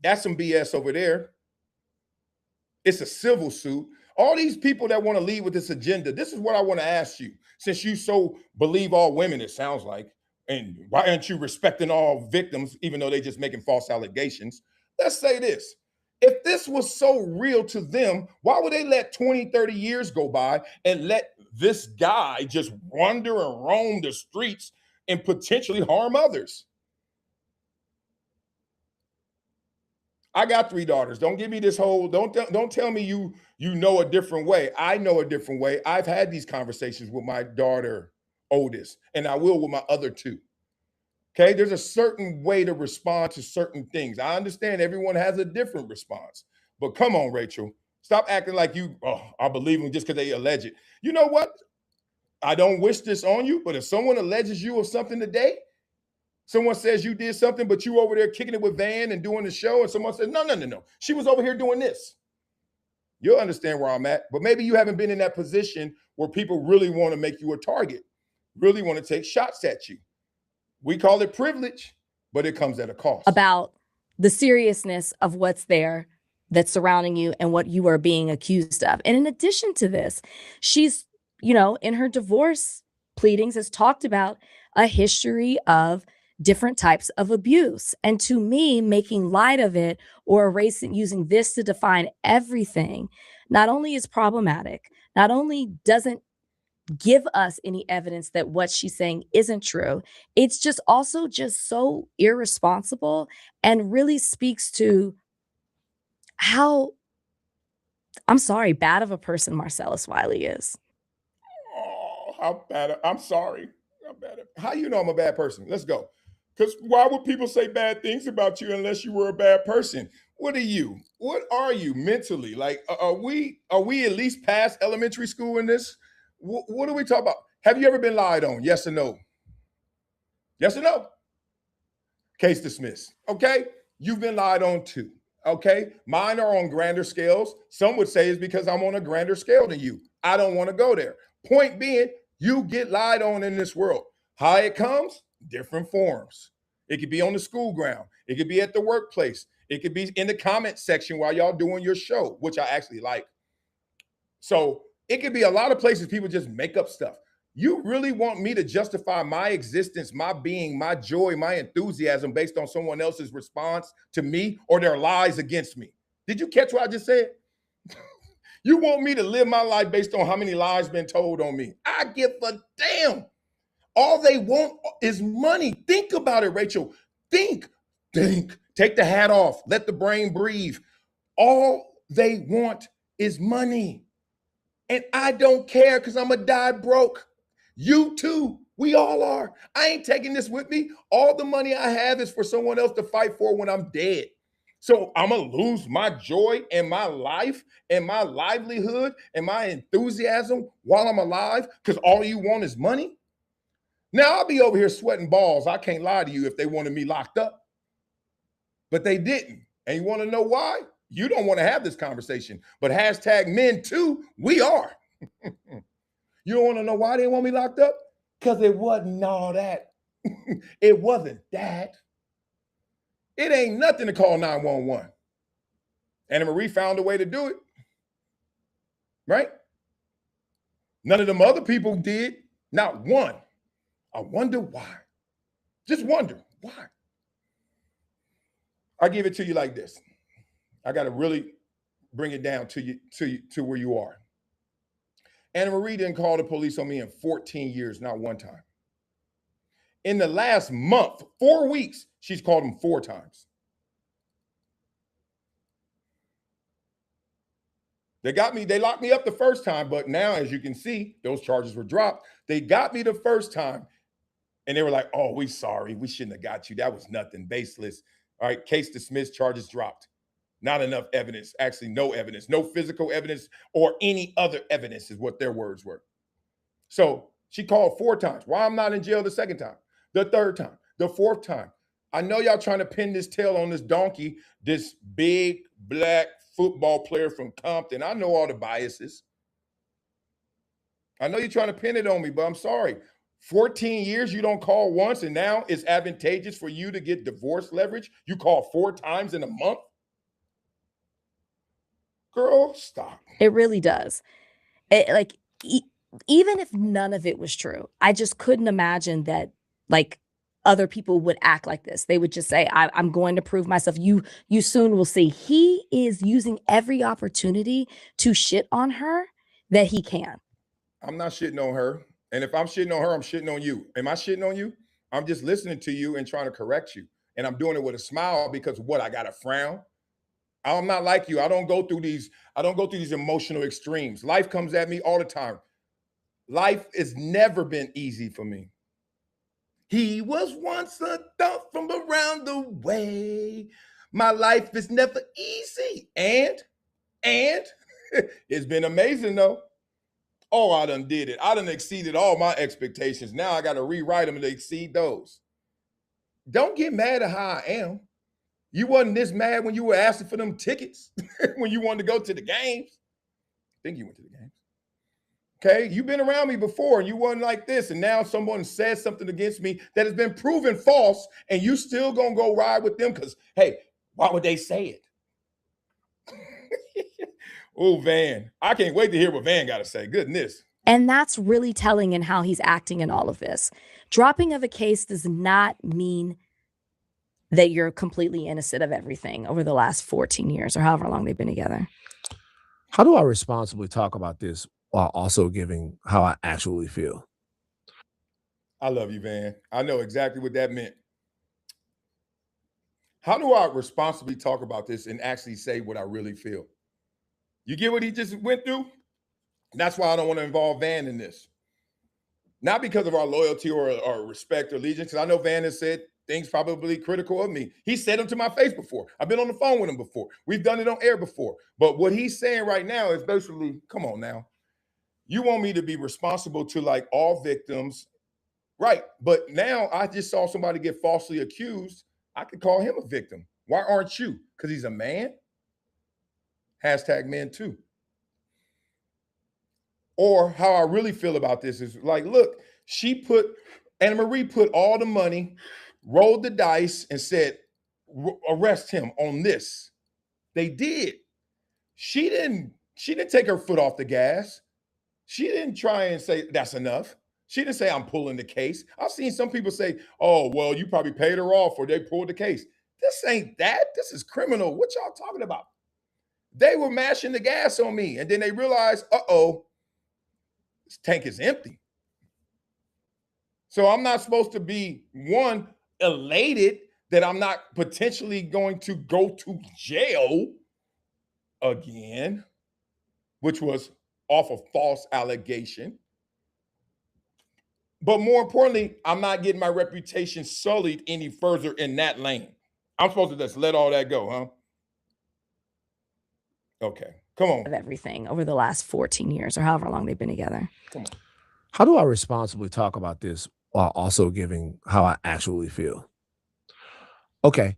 That's some BS over there. It's a civil suit. All these people that want to lead with this agenda, this is what I want to ask you. Since you so believe all women, it sounds like, and why aren't you respecting all victims, even though they're just making false allegations? Let's say this. If this was so real to them, why would they let 20, 30 years go by and let this guy just wander and roam the streets and potentially harm others? I got 3 daughters. Don't give me this whole, don't tell me you know a different way. I know a different way. I've had these conversations with my daughter, oldest, and I will with my other 2. Okay, there's a certain way to respond to certain things. I understand everyone has a different response, but come on, Rachel, stop acting like I believe them just because they allege it. You know what? I don't wish this on you, but if someone alleges you of something today, someone says you did something, but you over there kicking it with Van and doing the show, and someone says, no, she was over here doing this. You'll understand where I'm at, but maybe you haven't been in that position where people really want to make you a target, really want to take shots at you. We call it privilege, but it comes at a cost. About the seriousness of what's there that's surrounding you and what you are being accused of. And in addition to this, she's, in her divorce pleadings has talked about a history of different types of abuse. And to me, making light of it or erasing, using this to define everything, not only is problematic, not only doesn't give us any evidence that what she's saying isn't true, it's just also just so irresponsible and really speaks to how, I'm sorry, bad of a person Marcellus Wiley is. Oh, how bad. I'm sorry. How you know I'm a bad person? Let's go. Because why would people say bad things about you unless you were a bad person? What are you? What are you mentally? Like, are we at least past elementary school in this? What are we talking about? Have you ever been lied on? Yes or no? Yes or no? Case dismissed. Okay? You've been lied on too. Okay? Mine are on grander scales. Some would say it's because I'm on a grander scale than you. I don't want to go there. Point being, you get lied on in this world. How it comes? Different forms. It could be on the school ground. It could be at the workplace. It could be in the comment section while y'all doing your show, which I actually like. So it could be a lot of places people just make up stuff. You really want me to justify my existence, my being, my joy, my enthusiasm based on someone else's response to me or their lies against me? Did you catch what I just said? You want me to live my life based on how many lies been told on me? I give a damn. All they want is money. Think about it, Rachel. Think. Take the hat off. Let the brain breathe. All they want is money. And I don't care because I'm going to die broke. You too. We all are. I ain't taking this with me. All the money I have is for someone else to fight for when I'm dead. So I'm going to lose my joy and my life and my livelihood and my enthusiasm while I'm alive because all you want is money? Now, I'll be over here sweating balls. I can't lie to you if they wanted me locked up. But they didn't. And you want to know why? You don't want to have this conversation. But hashtag MENTOO, we are. You don't want to know why they want me locked up? Because it wasn't all that. It wasn't that. It ain't nothing to call 911. Annemarie found a way to do it. Right? None of them other people did. Not one. I wonder why. Just wonder why. I give it to you like this. I got to really bring it down to you to where you are. Annemarie didn't call the police on me in 14 years, not one time. In the last month, 4 weeks, she's called him 4 times. They locked me up the first time, but now, as you can see, those charges were dropped. They got me the first time, and they were like, oh, we sorry. We shouldn't have got you. That was nothing, baseless. All right, case dismissed, charges dropped. Not enough evidence, actually no evidence, no physical evidence or any other evidence is what their words were. So she called 4 times. Why I'm not in jail the second time, the third time, the fourth time. I know y'all trying to pin this tail on this donkey, this big black football player from Compton. I know all the biases. I know you're trying to pin it on me, but I'm sorry. 14 years you don't call once, and now it's advantageous for you to get divorce leverage. You call 4 times in a month? Girl, stop. It really does. Even if none of it was true, I just couldn't imagine that like other people would act like this. They would just say, I'm going to prove myself. You soon will see. He is using every opportunity to shit on her that he can. I'm not shitting on her. And if I'm shitting on her, I'm shitting on you. Am I shitting on you? I'm just listening to you and trying to correct you. And I'm doing it with a smile because what? I got a frown. I'm not like you. I don't go through these emotional extremes. Life comes at me all the time. Life has never been easy for me. He was once a thought from around the way. My life is never easy. And it's been amazing though. Oh, I done did it. I done exceeded all my expectations. Now I got to rewrite them to exceed those. Don't get mad at how I am. You wasn't this mad when you were asking for them tickets, when you wanted to go to the games. I think you went to the games. Okay, you've been around me before and you wasn't like this, and now someone says something against me that has been proven false, and you still gonna go ride with them because, hey, why would they say it? Oh, Van. I can't wait to hear what Van got to say. Goodness. And that's really telling in how he's acting in all of this. Dropping of a case does not mean that you're completely innocent of everything over the last 14 years or however long they've been together. How do I responsibly talk about this while also giving how I actually feel? I love you, Van. I know exactly what that meant. How do I responsibly talk about this and actually say what I really feel? You get what he just went through? That's why I don't want to involve Van in this. Not because of our loyalty or respect or allegiance, because I know Van has said things probably critical of me. He said them to my face before. I've been on the phone with him before. We've done it on air before. But what he's saying right now is basically, come on now. You want me to be responsible to like all victims, right? But now I just saw somebody get falsely accused. I could call him a victim. Why aren't you? Because he's a man? Hashtag MENTOO. Or how I really feel about this is like, look, Annemarie put all the money, rolled the dice and said, arrest him on this. They did. She didn't take her foot off the gas. She didn't try and say that's enough. She didn't say I'm pulling the case. I've seen some people say, oh, well, you probably paid her off or they pulled the case. This ain't that. This is criminal. What y'all talking about? They were mashing the gas on me. And then they realized, uh-oh, this tank is empty. So I'm not supposed to be, one, elated that I'm not potentially going to go to jail again, which was off a false allegation. But more importantly, I'm not getting my reputation sullied any further in that lane. I'm supposed to just let all that go, huh? Okay, come on. Of everything over the last 14 years or however long they've been together. Come on. How do I responsibly talk about this while also giving how I actually feel? Okay,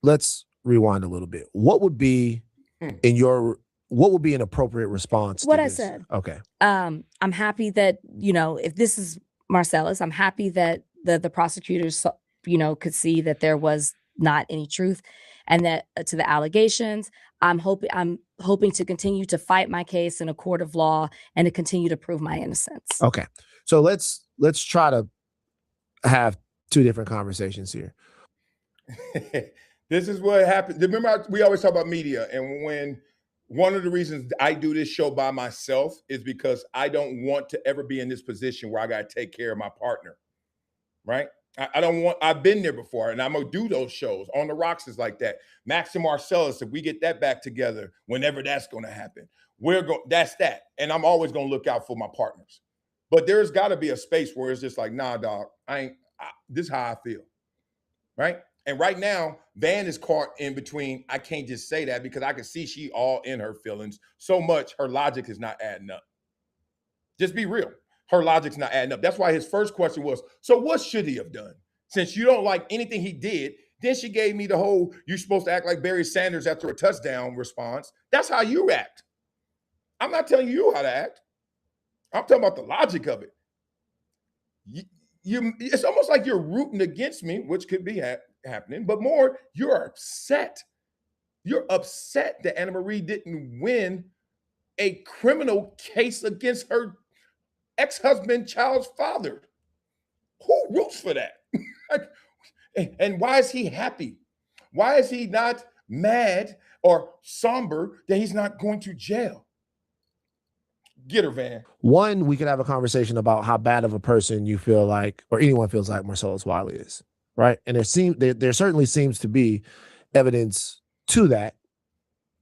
let's rewind a little bit. What would be what would be an appropriate response What to I this? said. Okay. I'm happy that, if this is Marcellus, I'm happy that the prosecutors, could see that there was not any truth and that to the allegations. I'm hoping to continue to fight my case in a court of law and to continue to prove my innocence. Okay. So let's try to have two different conversations here. This is what happened. Remember, we always talk about media, and when one of the reasons I do this show by myself is because I don't want to ever be in this position where I got to take care of my partner. right? I don't want, I've been there before, and I'm gonna do those shows. On the Rocks is like that. Max and Marcellus, if we get that back together, whenever that's gonna happen, that's that. And I'm always gonna look out for my partners. But there's gotta be a space where it's just like, nah, dog, this is how I feel, right? And right now, Van is caught in between. I can't just say that because I can see she all in her feelings so much, her logic is not adding up. Just be real. Her logic's not adding up. That's why his first question was, so what should he have done? Since you don't like anything he did, then she gave me the whole, you're supposed to act like Barry Sanders after a touchdown response. That's how you act. I'm not telling you how to act. I'm talking about the logic of it. It's almost like you're rooting against me, which could be happening, but more, you're upset. You're upset that Annemarie didn't win a criminal case against her ex-husband, child's father. Who roots for that? And why is he happy? Why is he not mad or somber that he's not going to jail? Get her, Van. One, we could have a conversation about how bad of a person you feel like, or anyone feels like Marcellus Wiley is, right? And there certainly seems to be evidence to that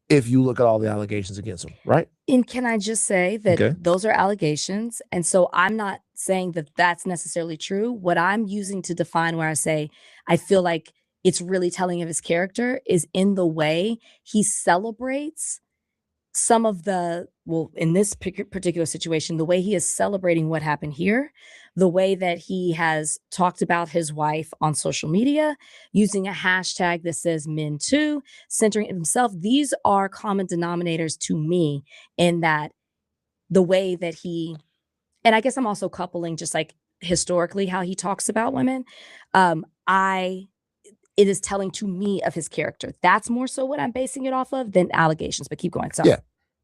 if you look at all the allegations against him, right? And can I just say that those are allegations. And so I'm not saying that that's necessarily true. What I'm using to define where I say I feel like it's really telling of his character is in the way he celebrates some of the, well, in this particular situation, the way he is celebrating what happened here, the way that he has talked about his wife on social media, using a hashtag that says MENTOO, centering himself. These are common denominators to me in that the way that he, and I guess I'm also coupling just like historically how he talks about women. It is telling to me of his character. That's more so what I'm basing it off of than allegations, but keep going. Sorry. Yeah.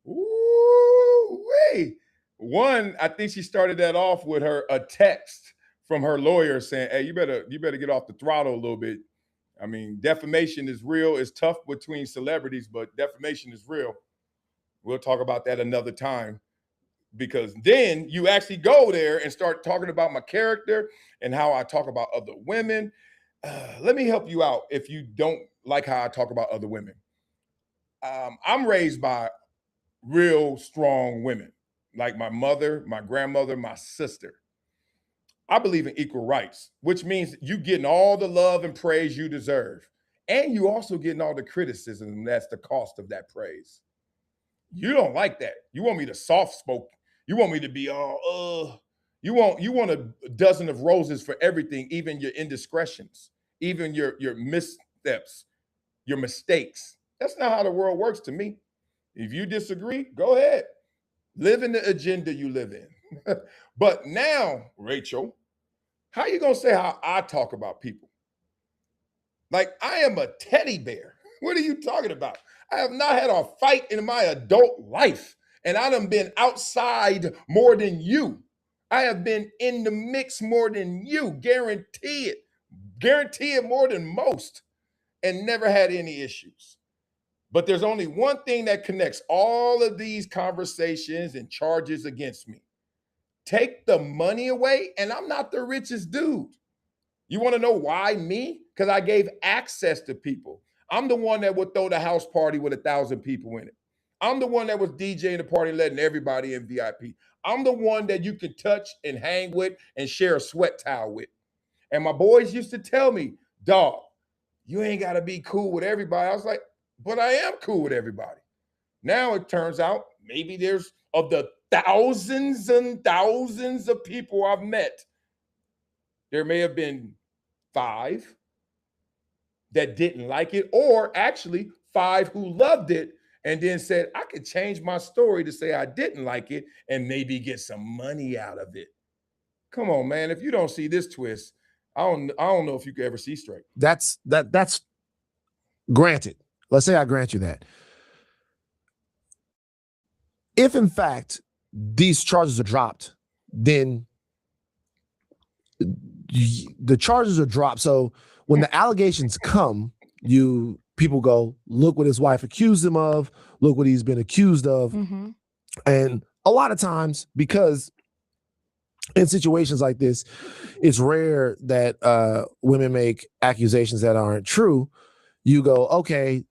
Ooh, wait. One, I think she started that off with a text from her lawyer saying, hey, you better get off the throttle a little bit. I mean, defamation is real. It's tough between celebrities, but defamation is real. We'll talk about that another time, because then you actually go there and start talking about my character and how I talk about other women. Let me help you out if you don't like how I talk about other women. I'm raised by real strong women, like my mother, my grandmother, my sister. I believe in equal rights, which means you getting all the love and praise you deserve. And you also getting all the criticism, and that's the cost of that praise. You don't like that. You want me to soft spoke. You want me to be all, you want a dozen of roses for everything, even your indiscretions, even your missteps, your mistakes. That's not how the world works to me. If you disagree, go ahead. Live in the agenda you live in. But now, Rachel, how you gonna say how I talk about people? Like I am a teddy bear. What are you talking about? I have not had a fight in my adult life, and I done been outside more than you. I have been in the mix more than you, guarantee it more than most, and never had any issues. But there's only one thing that connects all of these conversations and charges against me. Take the money away, and I'm not the richest dude. You want to know why me? Because I gave access to people. I'm the one that would throw the house party with 1,000 people in it. I'm the one that was DJing the party, letting everybody in VIP. I'm the one that you can touch and hang with and share a sweat towel with. And my boys used to tell me, dog, you ain't got to be cool with everybody. I was like, but I am cool with everybody. Now it turns out maybe there's, of the thousands and thousands of people I've met, there may have been 5 that didn't like it, or actually 5 who loved it and then said, I could change my story to say I didn't like it and maybe get some money out of it. Come on, man. If you don't see this twist, I don't know if you could ever see straight. That's granted. Let's say I grant you that. If in fact these charges are dropped, then the charges are dropped. So when the allegations come, people go, look what his wife accused him of, look what he's been accused of. Mm-hmm. And a lot of times, because in situations like this, it's rare that women make accusations that aren't true. You go, okay,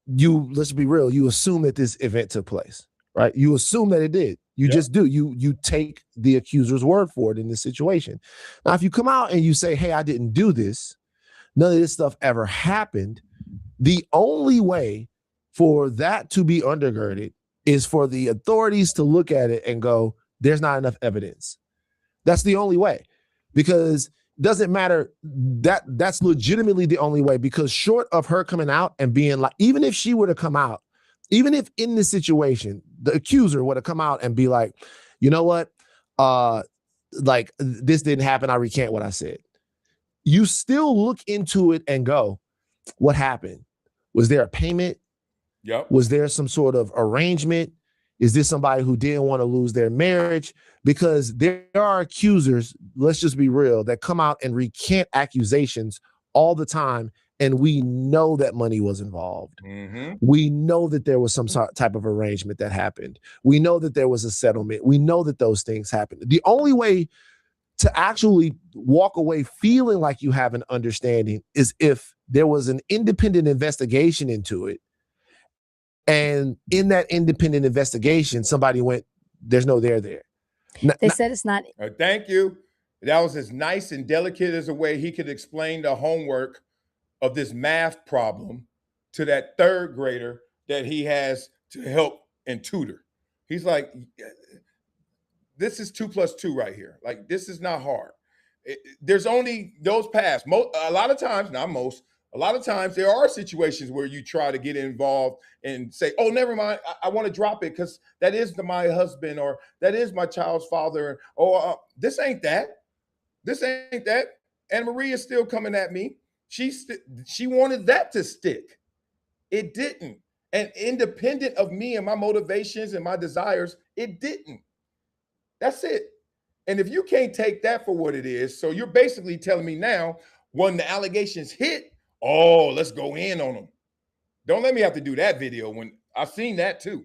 let's be real, you assume that this event took place, right? You assume that it did. You just do. You take the accuser's word for it in this situation. Now, if you come out and you say, hey, I didn't do this, none of this stuff ever happened, the only way for that to be undergirded is for the authorities to look at it and go, there's not enough evidence. That's the only way, because it doesn't matter. That's legitimately the only way, because short of her coming out and being like, even if she were to come out, even if in this situation, the accuser would have come out and be like, you know what? Like, this didn't happen. I recant what I said. You still look into it and go, what happened? Was there a payment? Yep. Was there some sort of arrangement? Is this somebody who didn't want to lose their marriage? Because there are accusers, let's just be real, that come out and recant accusations all the time, and we know that money was involved. Mm-hmm. We know that there was some type of arrangement that happened. We know that there was a settlement. We know that those things happened. The only way to actually walk away feeling like you have an understanding is if there was an independent investigation into it. And in that independent investigation, somebody went, there's no there there. They said it's not. Thank you. That was as nice and delicate as a way he could explain the homework of this math problem to that third grader that he has to help and tutor. He's like, this is 2 + 2 right here. Like, this is not hard. There's only those paths. A lot of times, not most, a lot of times there are situations where you try to get involved and say, oh, never mind, I want to drop it because that is my husband, or that is my child's father. Or this ain't that. This ain't that. Annemarie is still coming at me. She wanted that to stick. It didn't. And independent of me and my motivations and my desires, it didn't. That's it. And if you can't take that for what it is, so you're basically telling me now, when the allegations hit, oh, let's go in on them. Don't let me have to do that video when I've seen that too.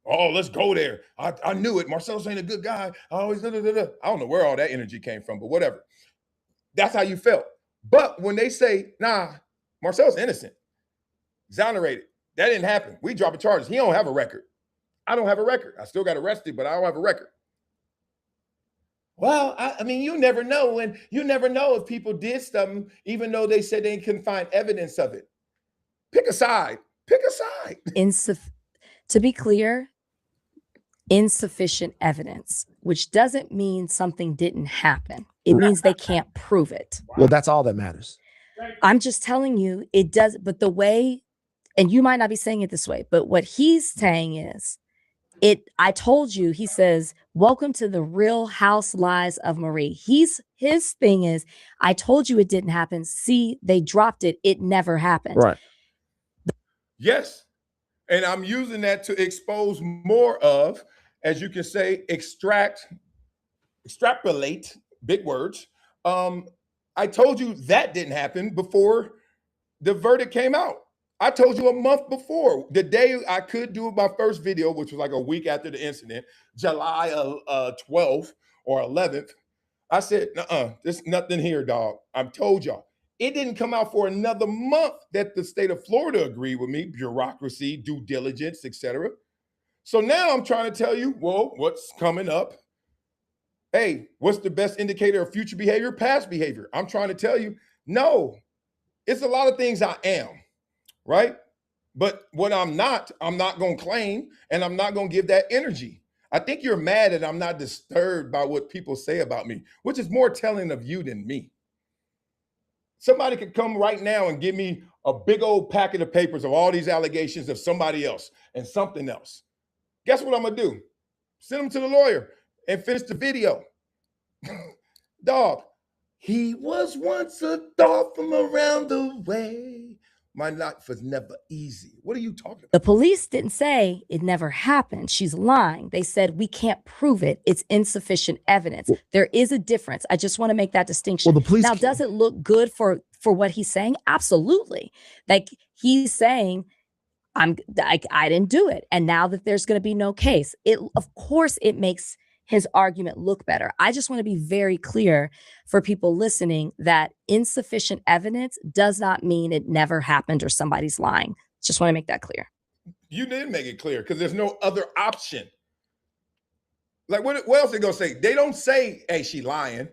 Oh, let's go there. I knew it. Marcellus ain't a good guy. I always I don't know where all that energy came from, but whatever. That's how you felt. But when they say, nah, Marcellus innocent, exonerated, that didn't happen. We dropping charges. He don't have a record. I don't have a record. I still got arrested, but I don't have a record. Well, I mean, you never know. And you never know if people did something, even though they said they couldn't find evidence of it. Pick a side. Pick a side. To be clear, insufficient evidence, which doesn't mean something didn't happen. It means they can't prove it. Well, that's all that matters. I'm just telling you, it does. But the way, and you might not be saying it this way, but what he's saying is, I told you, he says, welcome to the Real House Lies of Marie. His thing is, I told you it didn't happen. See, they dropped it. It never happened. Right. Yes. And I'm using that to expose more of, as you can say, extrapolate, big words. I told you that didn't happen before the verdict came out. I told you a month before, the day I could do my first video, which was like a week after the incident, July 12th or 11th. I said, there's nothing here, dog. I've told y'all. It didn't come out for another month that the state of Florida agreed with me, bureaucracy, due diligence, etc. So now I'm trying to tell you, well, what's coming up? Hey, what's the best indicator of future behavior? Past behavior. I'm trying to tell you, no, it's a lot of things I am. Right? But what I'm not going to claim, and I'm not going to give that energy. I think you're mad that I'm not disturbed by what people say about me, which is more telling of you than me. Somebody could come right now and give me a big old packet of papers of all these allegations of somebody else and something else. Guess what I'm going to do? Send them to the lawyer and finish the video. Dog, he was once a dog from around the way. My life was never easy. What are you talking about? The police didn't say it never happened. She's lying. They said we can't prove it. It's insufficient evidence. There is a difference. I just want to make that distinction. Well, the police now, does it look good for what he's saying? Absolutely. Like, he's saying, I didn't do it. And now that there's going to be no case, of course it makes his argument look better. I just want to be very clear for people listening that insufficient evidence does not mean it never happened or somebody's lying. Just want to make that clear. You did make it clear because there's no other option. Like, what else they gonna say? They don't say, hey, she lying.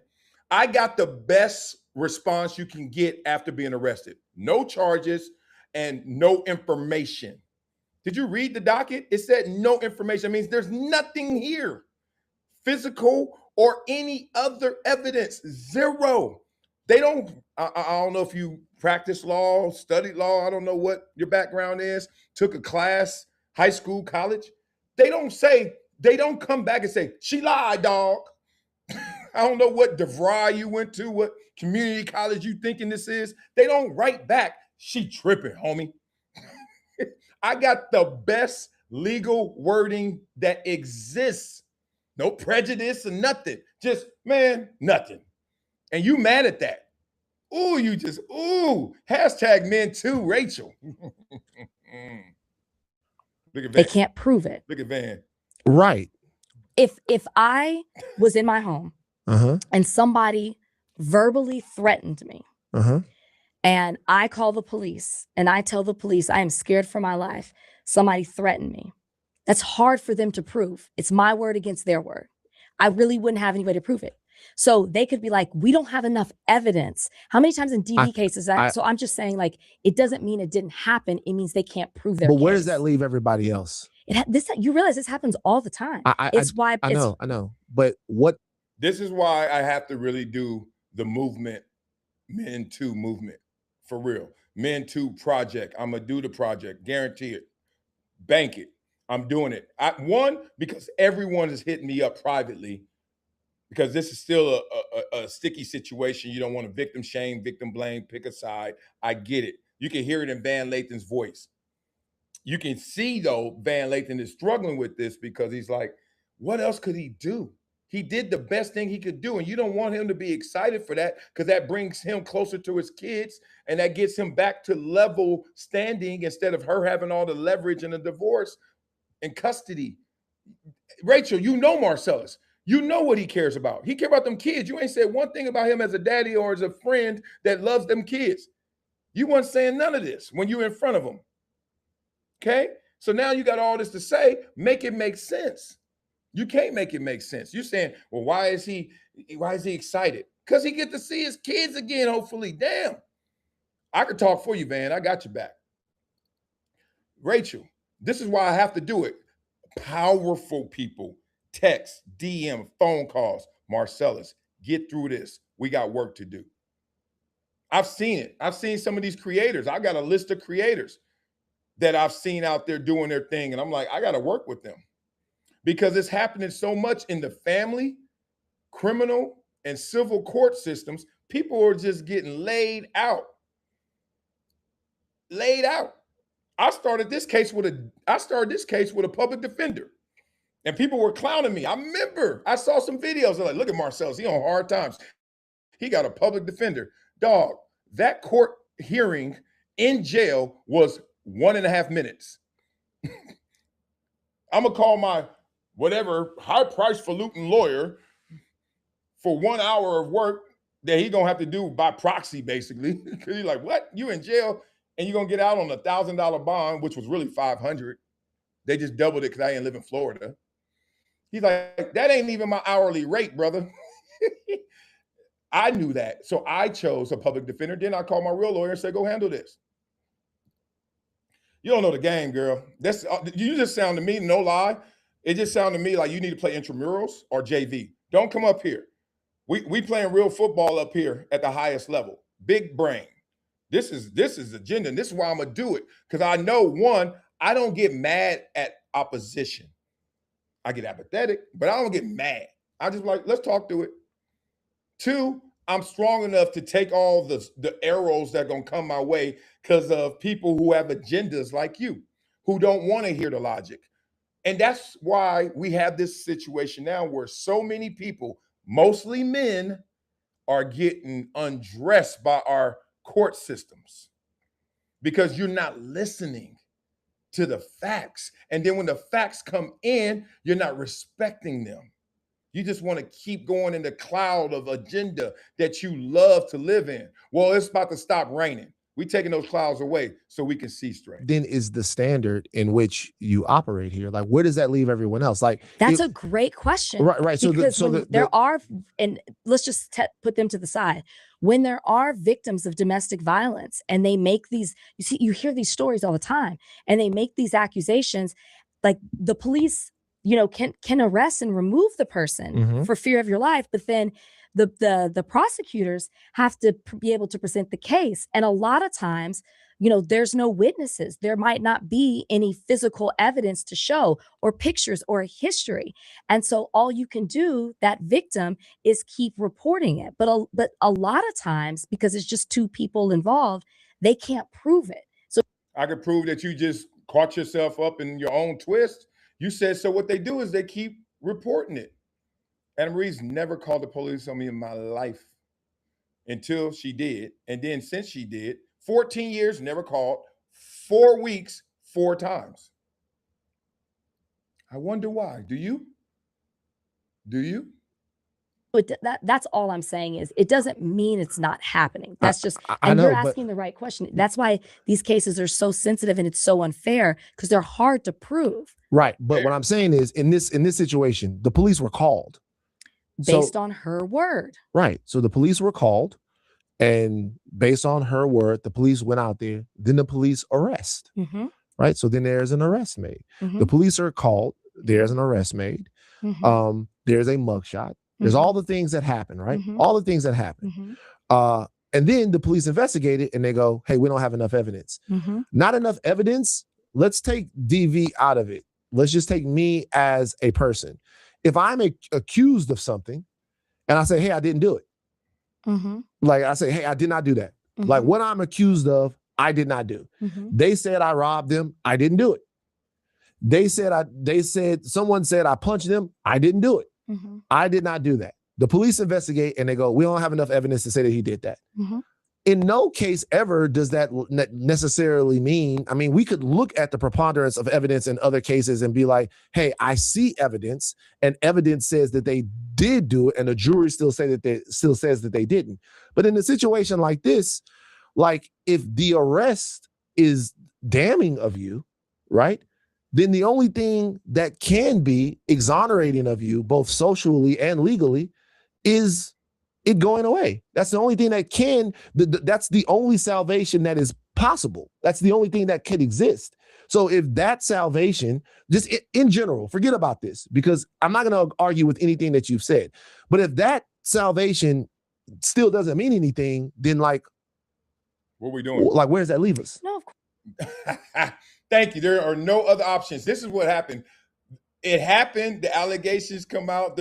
I got the best response you can get after being arrested. No charges and no information. Did you read the docket? It said no information. It means there's nothing here, physical or any other evidence. Zero. They don't, I don't know if you practice law, studied law. I don't know what your background is. Took a class, high school, college. They don't come back and say, she lied, dog. I don't know what DeVry you went to, what community college you thinking this is. They don't write back, she tripping, homie. I got the best legal wording that exists. No prejudice or nothing. Just, man, nothing. And you mad at that. Ooh, you just, ooh, hashtag MENTOO, Rachel. Look at Van. They can't prove it. Look at Van. Right. If I was in my home and somebody verbally threatened me and I call the police and I tell the police I am scared for my life, somebody threatened me, that's hard for them to prove. It's my word against their word. I really wouldn't have any way to prove it. So they could be like, we don't have enough evidence. How many times in DV cases that? So I'm just saying, like, it doesn't mean it didn't happen. It means they can't prove their case. But where does that leave everybody else? You realize this happens all the time. I know. But what? This is why I have to really do the movement, MENTOO movement, for real. MENTOO project. I'm gonna do the project, guarantee it. Bank it. I'm doing it. One, because everyone is hitting me up privately, because this is still a sticky situation. You don't want to victim shame, victim blame, pick a side. I get it. You can hear it in Van Lathan's voice. You can see, though, Van Lathan is struggling with this because he's like, what else could he do? He did the best thing he could do, and you don't want him to be excited for that because that brings him closer to his kids, and that gets him back to level standing instead of her having all the leverage in a divorce and custody. Rachel, you know Marcellus. You know what he cares about. He cares about them kids. You ain't said one thing about him as a daddy or as a friend that loves them kids. You weren't saying none of this when you were in front of him. Okay? So now you got all this to say. Make it make sense. You can't make it make sense. You're saying, well, why is he excited? Because he get to see his kids again, hopefully. Damn. I could talk for you, Van. I got your back. Rachel, this is why I have to do it. Powerful people. Text, DM, phone calls. Marcellus, get through this. We got work to do. I've seen it. I've seen some of these creators. I got a list of creators that I've seen out there doing their thing. And I'm like, I got to work with them because it's happening so much in the family, criminal, and civil court systems. People are just getting laid out. Laid out. I started this case with a public defender. And people were clowning me. I remember I saw some videos. They're like, look at Marcellus. He on hard times. He got a public defender. Dog, that court hearing in jail was 1.5 minutes. I'm going to call my whatever high-price-falutin lawyer for 1 hour of work that he going to have to do by proxy, basically. Because he's like, what? You in jail and you're going to get out on a $1,000 bond, which was really $500. They just doubled it because I didn't live in Florida. He's like, that ain't even my hourly rate, brother. I knew that. So I chose a public defender. Then I called my real lawyer and said, go handle this. You don't know the game, girl. You just sound to me, no lie. It just sounded to me like you need to play intramurals or JV. Don't come up here. We playing real football up here at the highest level. Big brain. This is agenda. And this is why I'm going to do it. Because I know, one, I don't get mad at opposition. I get apathetic, but I don't get mad. I just like, let's talk through it. Two, I'm strong enough to take all the arrows that are going to come my way because of people who have agendas like you, who don't want to hear the logic. And that's why we have this situation now where so many people, mostly men, are getting undressed by our court systems because you're not listening to the facts. And then when the facts come in, you're not respecting them. You just want to keep going in the cloud of agenda that you love to live in. Well, it's about to stop raining. We taking those clouds away so we can see straight. Then is the standard in which you operate here? Like, where does that leave everyone else? Like, that's a great question. Right. So, there are, and let's just put them to the side. When there are victims of domestic violence and they make these, you hear these stories all the time, and they make these accusations, like the police, can arrest and remove the person for fear of your life, but then the prosecutors have to be able to present the case. And a lot of times, there's no witnesses. There might not be any physical evidence to show, or pictures, or a history. And so all you can do, that victim, is keep reporting it. But a lot of times, because it's just two people involved, they can't prove it. So I could prove that you just caught yourself up in your own twist. You said, so what they do is they keep reporting it. Annamarie's never called the police on me in my life until she did. And then since she did, 14 years, never called, 4 weeks, 4 times. I wonder why. Do you? Do you? But that's all I'm saying is it doesn't mean it's not happening. That's just, and you're asking the right question. That's why these cases are so sensitive and it's so unfair, because they're hard to prove. Right. But what I'm saying is in this situation, the police were called. Based on her word. Right. So the police were called, and based on her word, the police went out there. Then the police arrest. Right. So then there's an arrest made. The police are called. There's an arrest made. There's a mugshot. There's all the things that happen, right? All the things that happen. And then the police investigate it and they go, hey, we don't have enough evidence. Not enough evidence. Let's take DV out of it. Let's just take me as a person. If I'm accused of something and I say, hey, I didn't do it. Like I say, hey, I did not do that. Like what I'm accused of, I did not do. They said I robbed them. I didn't do it. Someone said I punched them. I didn't do it. I did not do that. The police investigate and they go, we don't have enough evidence to say that he did that. In no case ever does that necessarily mean, I mean, we could look at the preponderance of evidence in other cases and be like, hey, I see evidence, and evidence says that they did do it, and the jury still says that they didn't. But in a situation like this, like if the arrest is damning of you, right, then the only thing that can be exonerating of you, both socially and legally, is it going away. That's the only thing that can, that's the only salvation that is possible. That's the only thing that could exist. So if that salvation, just in general, forget about this, because I'm not going to argue with anything that you've said, but if that salvation still doesn't mean anything, then like, what are we doing? Like, where does that leave us? No, of course. Thank you. There are no other options. This is what happened. It happened. The allegations come out.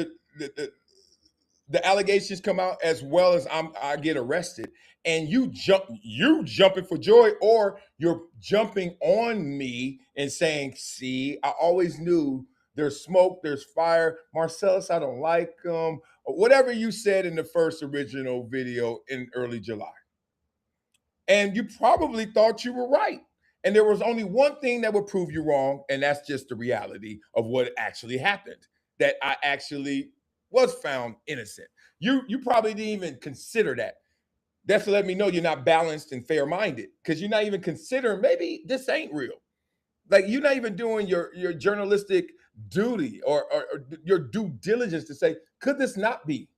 The allegations come out, as well as I get arrested, and you jumping for joy, or you're jumping on me and saying, see, I always knew there's smoke, there's fire. Marcellus, I don't like him. Whatever you said in the first original video in early July. And you probably thought you were right. And there was only one thing that would prove you wrong, and that's just the reality of what actually happened, that I actually was found innocent. You probably didn't even consider that. That's to let me know you're not balanced and fair-minded, because you're not even considering maybe this ain't real. Like you're not even doing your journalistic duty or your due diligence to say, could this not be?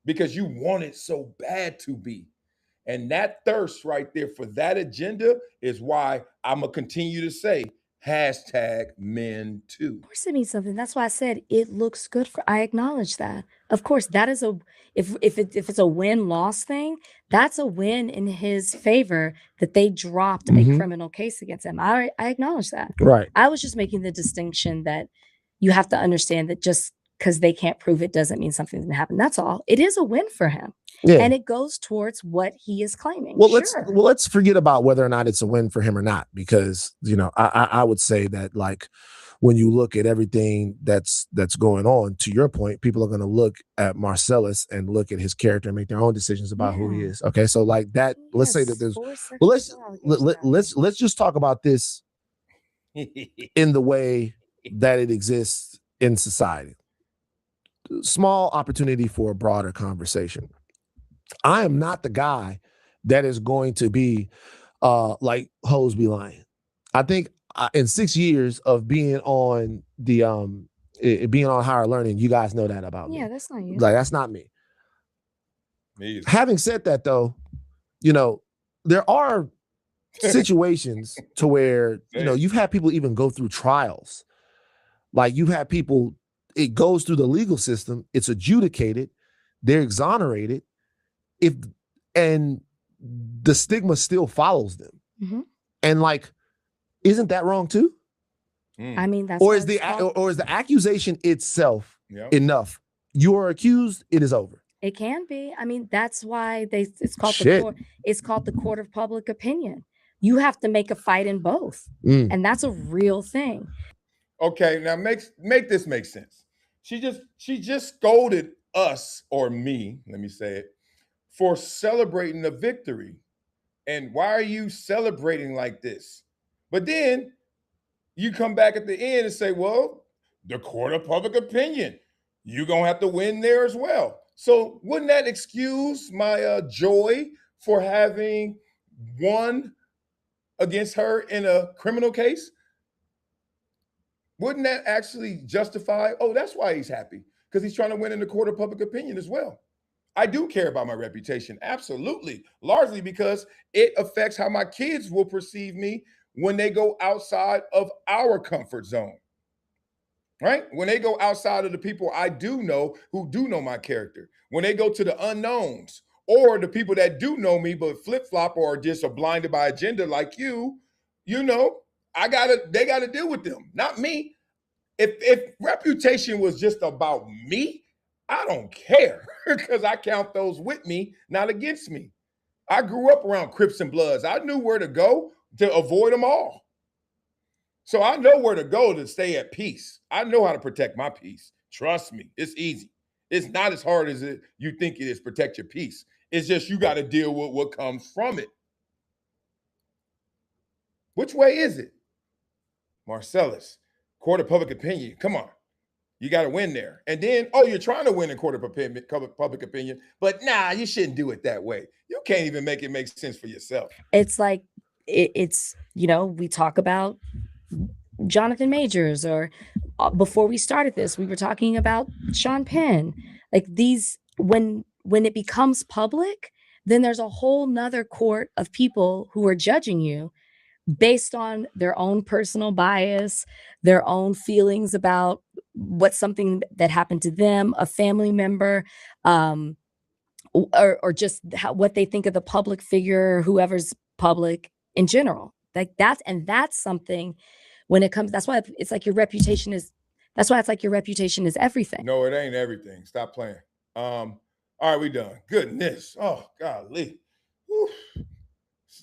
Because you want it so bad to be. And that thirst right there for that agenda is why I'm going to continue to say, #MENTOO. Of course it means something. That's why I said it looks good I acknowledge that. Of course, that is if it's a win-loss thing, that's a win in his favor that they dropped a criminal case against him. I acknowledge that. Right. I was just making the distinction that you have to understand that just because they can't prove it doesn't mean something didn't happen. That's all. It is a win for him. Yeah. And it goes towards what he is claiming. Well, let's forget about whether or not it's a win for him or not, because, you know, I would say that, like, when you look at everything that's going on, to your point, people are going to look at Marcellus and look at his character and make their own decisions about who he is. Okay. So like that, let's say that there's, well, let's just talk about this in the way that it exists in society. small opportunity for a broader conversation. I am not the guy that is going to be like hoes be lying. I think in 6 years of being on the being on higher learning, you guys know that about me. Yeah, that's not you. Like, that's not me. Me either. Having said that, though, you know, there are situations to where, you know, you've had people even go through trials. Like, you've had people, it goes through the legal system, it's adjudicated, they're exonerated, and the stigma still follows them. Mhm. And like, isn't that wrong too? I mean, that's Or is the accusation itself enough? You are accused, it is over. It can be. I mean, that's why it's called Shit. it's called the court of public opinion. You have to make a fight in both. And that's a real thing. Okay, now make this make sense. She just scolded us, or me, let me say it, for celebrating a victory. And why are you celebrating like this? But then you come back at the end and say, well, the court of public opinion, you're gonna have to win there as well. So wouldn't that excuse my joy for having won against her in a criminal case? Wouldn't that actually justify, oh, that's why he's happy, because he's trying to win in the court of public opinion as well. I do care about my reputation, absolutely, largely because it affects how my kids will perceive me when they go outside of our comfort zone, right? When they go outside of the people I do know who do know my character, when they go to the unknowns, or the people that do know me but flip-flop or just are blinded by agenda like you know, they gotta deal with them, not me. If reputation was just about me, I don't care, because I count those with me, not against me. I grew up around Crips and Bloods. I knew where to go to avoid them all. So I know where to go to stay at peace. I know how to protect my peace. Trust me, it's easy. It's not as hard as you think it is, protect your peace. It's just you got to deal with what comes from it. Which way is it? Marcellus, court of public opinion, come on. You got to win there. And then, oh, you're trying to win in court of public opinion, but nah, you shouldn't do it that way. You can't even make it make sense for yourself. It's like, it's, you know, we talk about Jonathan Majors, or before we started this, we were talking about Sean Penn. Like, these, when it becomes public, then there's a whole nother court of people who are judging you based on their own personal bias, their own feelings about what's something that happened to them, a family member, or just what they think of the public figure, whoever's public in general. Like, that's something when it comes, that's why it's like your reputation is everything. No, it ain't everything. Stop playing. All right, we done. Goodness. Oh, golly. Whew.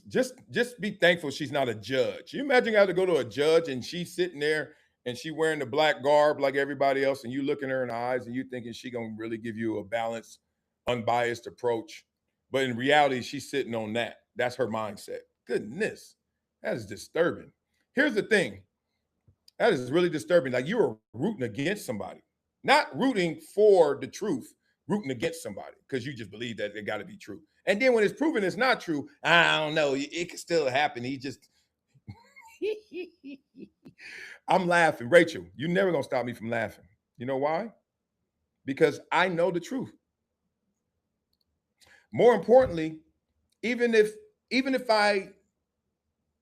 Just be thankful she's not a judge. You imagine you have to go to a judge and she's sitting there and she wearing the black garb like everybody else, and you looking her in the eyes and you thinking she gonna really give you a balanced, unbiased approach. But in reality, she's sitting on that. That's her mindset. Goodness, that is disturbing. Here's the thing. That is really disturbing. Like, you are rooting against somebody, not rooting for the truth, rooting against somebody because you just believe that it got to be true. And then when it's proven it's not true, I don't know, it could still happen. He just, I'm laughing. Rachel, you're never going to stop me from laughing. You know why? Because I know the truth. More importantly, even if I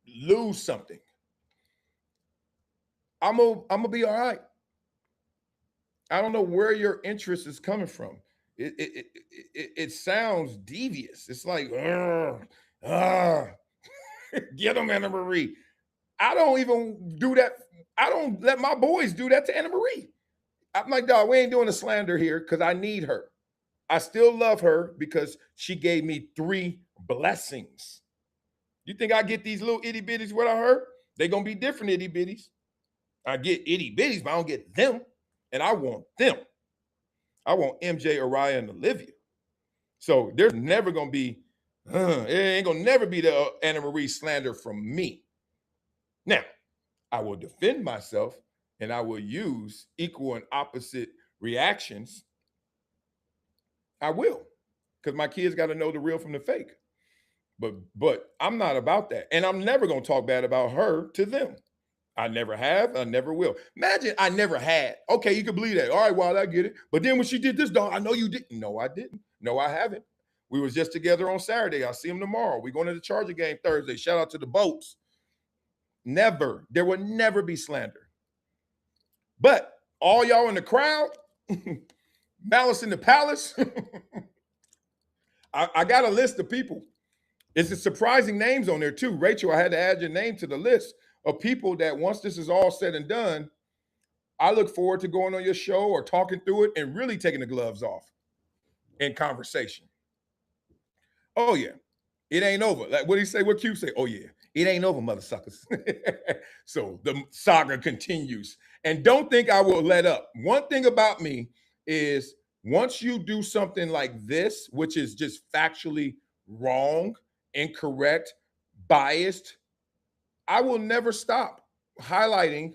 lose something, I'm gonna be all right. I don't know where your interest is coming from. It sounds devious. It's like, get them, Annemarie. I don't even do that. I don't let my boys do that to Annemarie. I'm like, dog, we ain't doing a slander here because I need her. I still love her because she gave me 3 blessings. You think I get these little itty bitties without her? They're gonna be different itty bitties. I get itty bitties, but I don't get them. And I want them. I want MJ, Araya, and Olivia. So there's never going to be, it ain't going to never be the Annemarie slander from me. Now, I will defend myself and I will use equal and opposite reactions I will, because my kids got to know the real from the fake. But I'm not about that. And I'm never going to talk bad about her to them. I never have. I never will. Imagine I never had. Okay, you can believe that. All right, well, I get it. But then when she did this, dog, I know you didn't. No, I didn't. No, I haven't. We was just together on Saturday. I'll see him tomorrow. We're going to the Charger game Thursday. Shout out to the Boats. Never. There will never be slander. But all y'all in the crowd, Malice in the Palace, I got a list of people. It's surprising names on there too. Rachel, I had to add your name to the list of people that once this is all said and done, I look forward to going on your show or talking through it and really taking the gloves off in conversation. Oh yeah, it ain't over. Like what did he say? What Q say? Oh yeah, it ain't over, mother suckers. So the saga continues. And don't think I will let up. One thing about me is once you do something like this, which is just factually wrong, incorrect, biased, I will never stop highlighting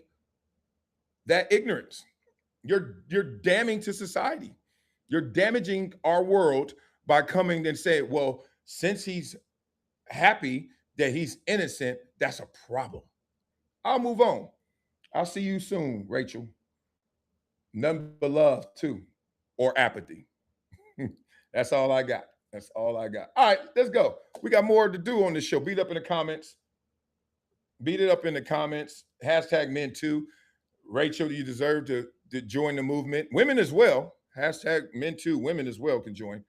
that ignorance. You're damning to society. You're damaging our world by coming and saying, well, since he's happy that he's innocent, that's a problem. I'll move on. I'll see you soon, Rachel. None but love, too, or apathy. That's all I got. That's all I got. All right, let's go. We got more to do on this show. Beat up in the comments. Beat it up in the comments. Hashtag MENTOO. Rachel, you deserve to join the movement. Women as well. Hashtag MENTOO. Women as well can join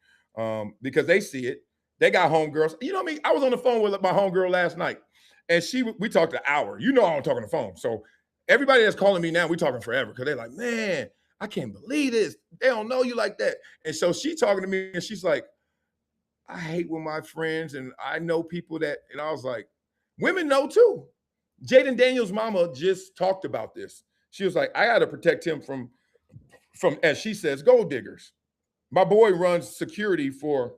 because they see it. They got homegirls. You know what I mean? I was on the phone with my homegirl last night, and we talked an hour. You know I don't talk on the phone. So everybody that's calling me now, we talking forever because they're like, man, I can't believe this. They don't know you like that. And so she talking to me, and she's like, I hate with my friends, and I know people that, and I was like, women know too. Jaden Daniels' mama just talked about this. She was like, I got to protect him from, as she says, gold diggers. My boy runs security for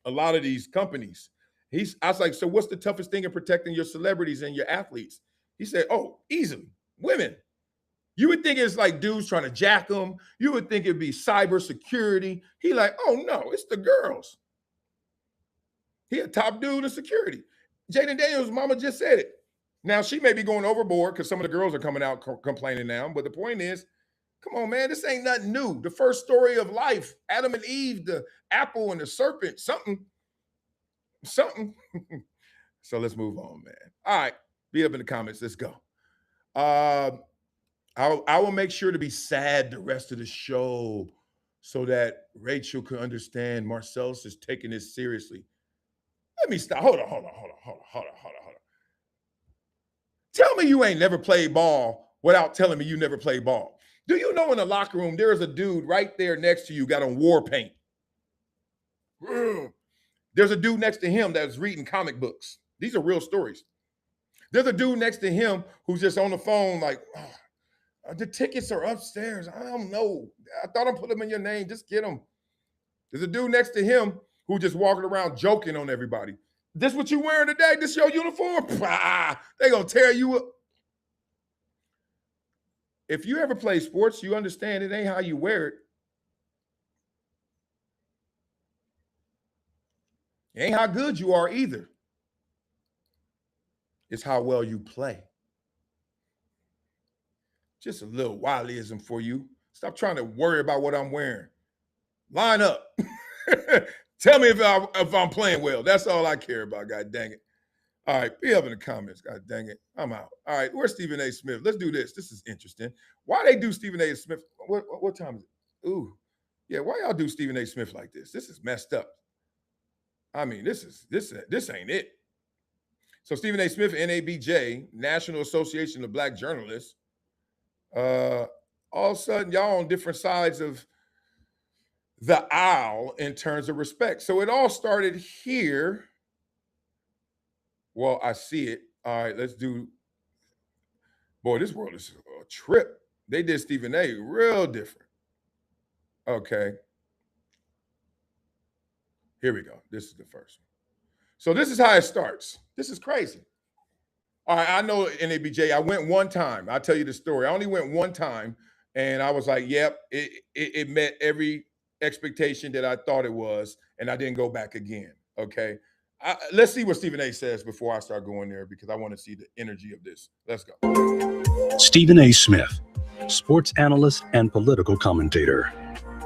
a lot of these companies. I was like, so what's the toughest thing in protecting your celebrities and your athletes? He said, oh, easily, women. You would think it's like dudes trying to jack them. You would think it'd be cyber security. He like, oh no, it's the girls. He a top dude in security. Jaden Daniels' mama just said it. Now, she may be going overboard because some of the girls are coming out complaining now. But the point is, come on, man, this ain't nothing new. The first story of life, Adam and Eve, the apple and the serpent, something. So let's move on, man. All right, be up in the comments. Let's go. I will make sure to be sad the rest of the show so that Rachel can understand Marcellus is taking this seriously. Let me stop. Hold on. Tell me you ain't never played ball without telling me you never played ball. Do you know in the locker room, there is a dude right there next to you got on war paint? There's a dude next to him that's reading comic books. These are real stories. There's a dude next to him who's just on the phone like, oh, the tickets are upstairs. I don't know. I thought I put them in your name. Just get them. There's a dude next to him who just walking around joking on everybody. This what you wearing today? This your uniform? They gonna tear you up. If you ever play sports, you understand it ain't how you wear it. It ain't how good you are either. It's how well you play. Just a little Wileyism for you. Stop trying to worry about what I'm wearing. Line up. Tell me if I'm playing well. That's all I care about, God dang it. All right, be up in the comments, God dang it. I'm out. All right, where's Stephen A. Smith? Let's do this. This is interesting. Why they do Stephen A. Smith? What time is it? Ooh, yeah, why y'all do Stephen A. Smith like this? This is messed up. I mean, this ain't it. So Stephen A. Smith, NABJ, National Association of Black Journalists, all of a sudden y'all on different sides of the aisle in terms of respect. So it all started here. Well, I see it. All right, let's do. Boy, this world is a trip. They did Stephen A. real different. Okay. Here we go. This is the first one. So this is how it starts. This is crazy. All right, I know NABJ. I went one time. I'll tell you the story. I only went one time, and I was like, yep, it met every expectation that I thought it was, and I didn't go back again. Okay. Let's see what Stephen A. says before I start going there, because I want to see the energy of this. Let's go. Stephen A. Smith, sports analyst and political commentator.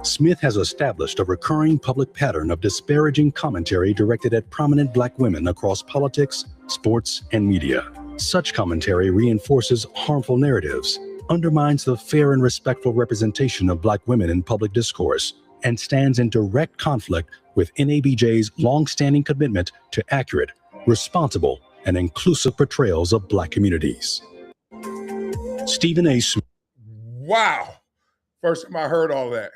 Smith has established a recurring public pattern of disparaging commentary directed at prominent Black women across politics, sports, and media. Such commentary reinforces harmful narratives, undermines the fair and respectful representation of Black women in public discourse, and stands in direct conflict with NABJ's long-standing commitment to accurate, responsible, and inclusive portrayals of Black communities. Stephen A. Smith. Wow. First time I heard all that.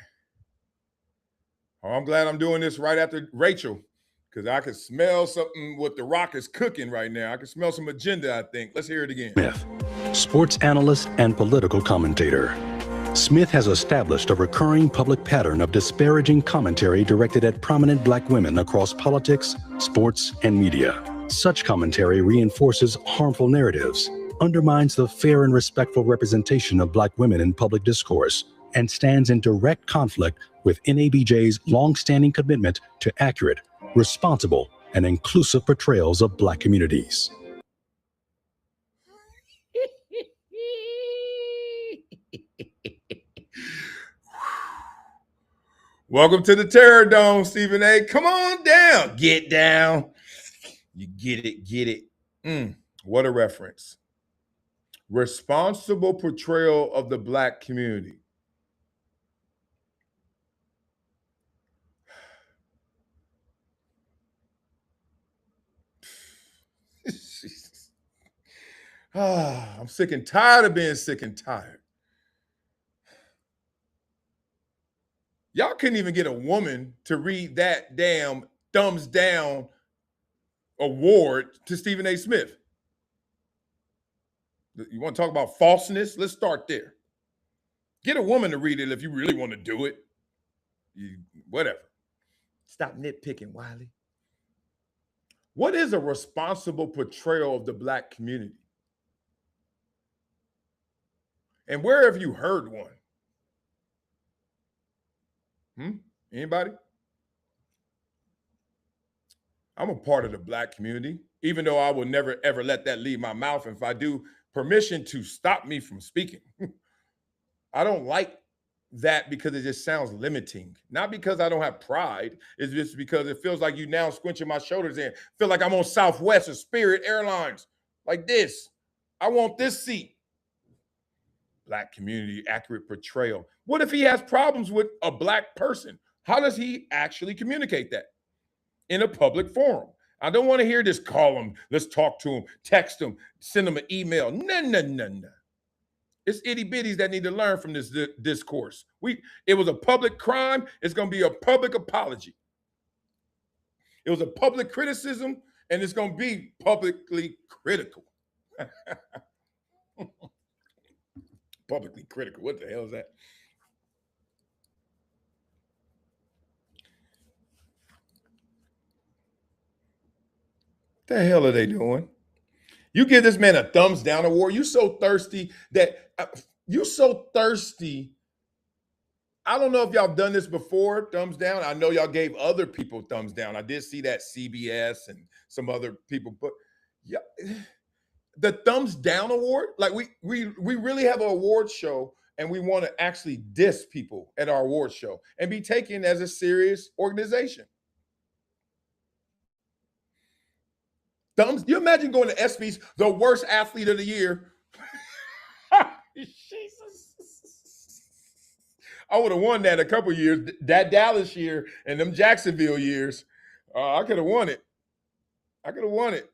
Oh, I'm glad I'm doing this right after Rachel, because I can smell something what The Rock is cooking right now. I can smell some agenda, I think. Let's hear it again. Smith, sports analyst and political commentator. Smith has established a recurring public pattern of disparaging commentary directed at prominent Black women across politics, sports, and media. Such commentary reinforces harmful narratives, undermines the fair and respectful representation of Black women in public discourse, and stands in direct conflict with NABJ's long-standing commitment to accurate, responsible, and inclusive portrayals of Black communities. Welcome to the Terrordome, Stephen A. Come on down. Get down. You get it, get it. What a reference. Responsible portrayal of the Black community. I'm sick and tired of being sick and tired. Y'all couldn't even get a woman to read that damn thumbs down award to Stephen A. Smith. You want to talk about falseness? Let's start there. Get a woman to read it if you really want to do it. Whatever. Stop nitpicking, Wiley. What is a responsible portrayal of the Black community? And where have you heard one? Anybody? I'm a part of the Black community, even though I will never, ever let that leave my mouth. And if I do, permission to stop me from speaking. I don't like that because it just sounds limiting. Not because I don't have pride. It's just because it feels like you now squinching my shoulders in. Feel like I'm on Southwest or Spirit Airlines. Like this. I want this seat. Black community, accurate portrayal. What if he has problems with a Black person? How does he actually communicate that? In a public forum. I don't want to hear this, call him, let's talk to him, text him, send him an email. No. It's itty bitties that need to learn from this discourse. It was a public crime. It's going to be a public apology. It was a public criticism, and it's going to be publicly critical. Publicly critical. What the hell is that? The hell are they doing? You give this man a thumbs down award. You so thirsty that you so thirsty. I don't know if y'all done this before, thumbs down. I know y'all gave other people thumbs down. I did see that CBS and some other people, but yeah, the thumbs down award, like we really have an award show and we want to actually diss people at our award show and be taken as a serious organization. Thumbs, you imagine going to ESPYs, the worst athlete of the year. Jesus. I would have won that a couple years, that Dallas year and them Jacksonville years. I could have won it. I could have won it.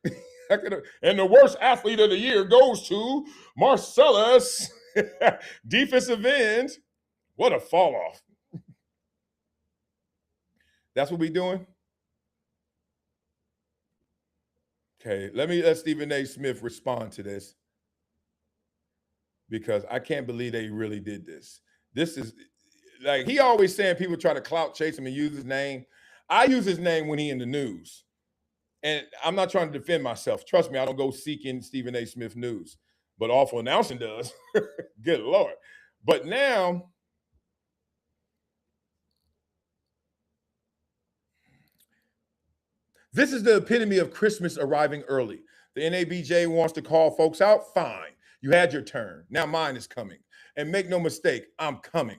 And the worst athlete of the year goes to Marcellus, defensive end. What a fall off. That's what we doing? Okay, let Stephen A. Smith respond to this, because I can't believe they really did this. This is like, he always saying people try to clout chase him and use his name. I use his name when he in the news. And I'm not trying to defend myself. Trust me, I don't go seeking Stephen A. Smith news. But Awful Announcing does. Good Lord. But now, This is the epitome of Christmas arriving early. The NABJ wants to call folks out. Fine. You had your turn. Now mine is coming. And make no mistake, I'm coming.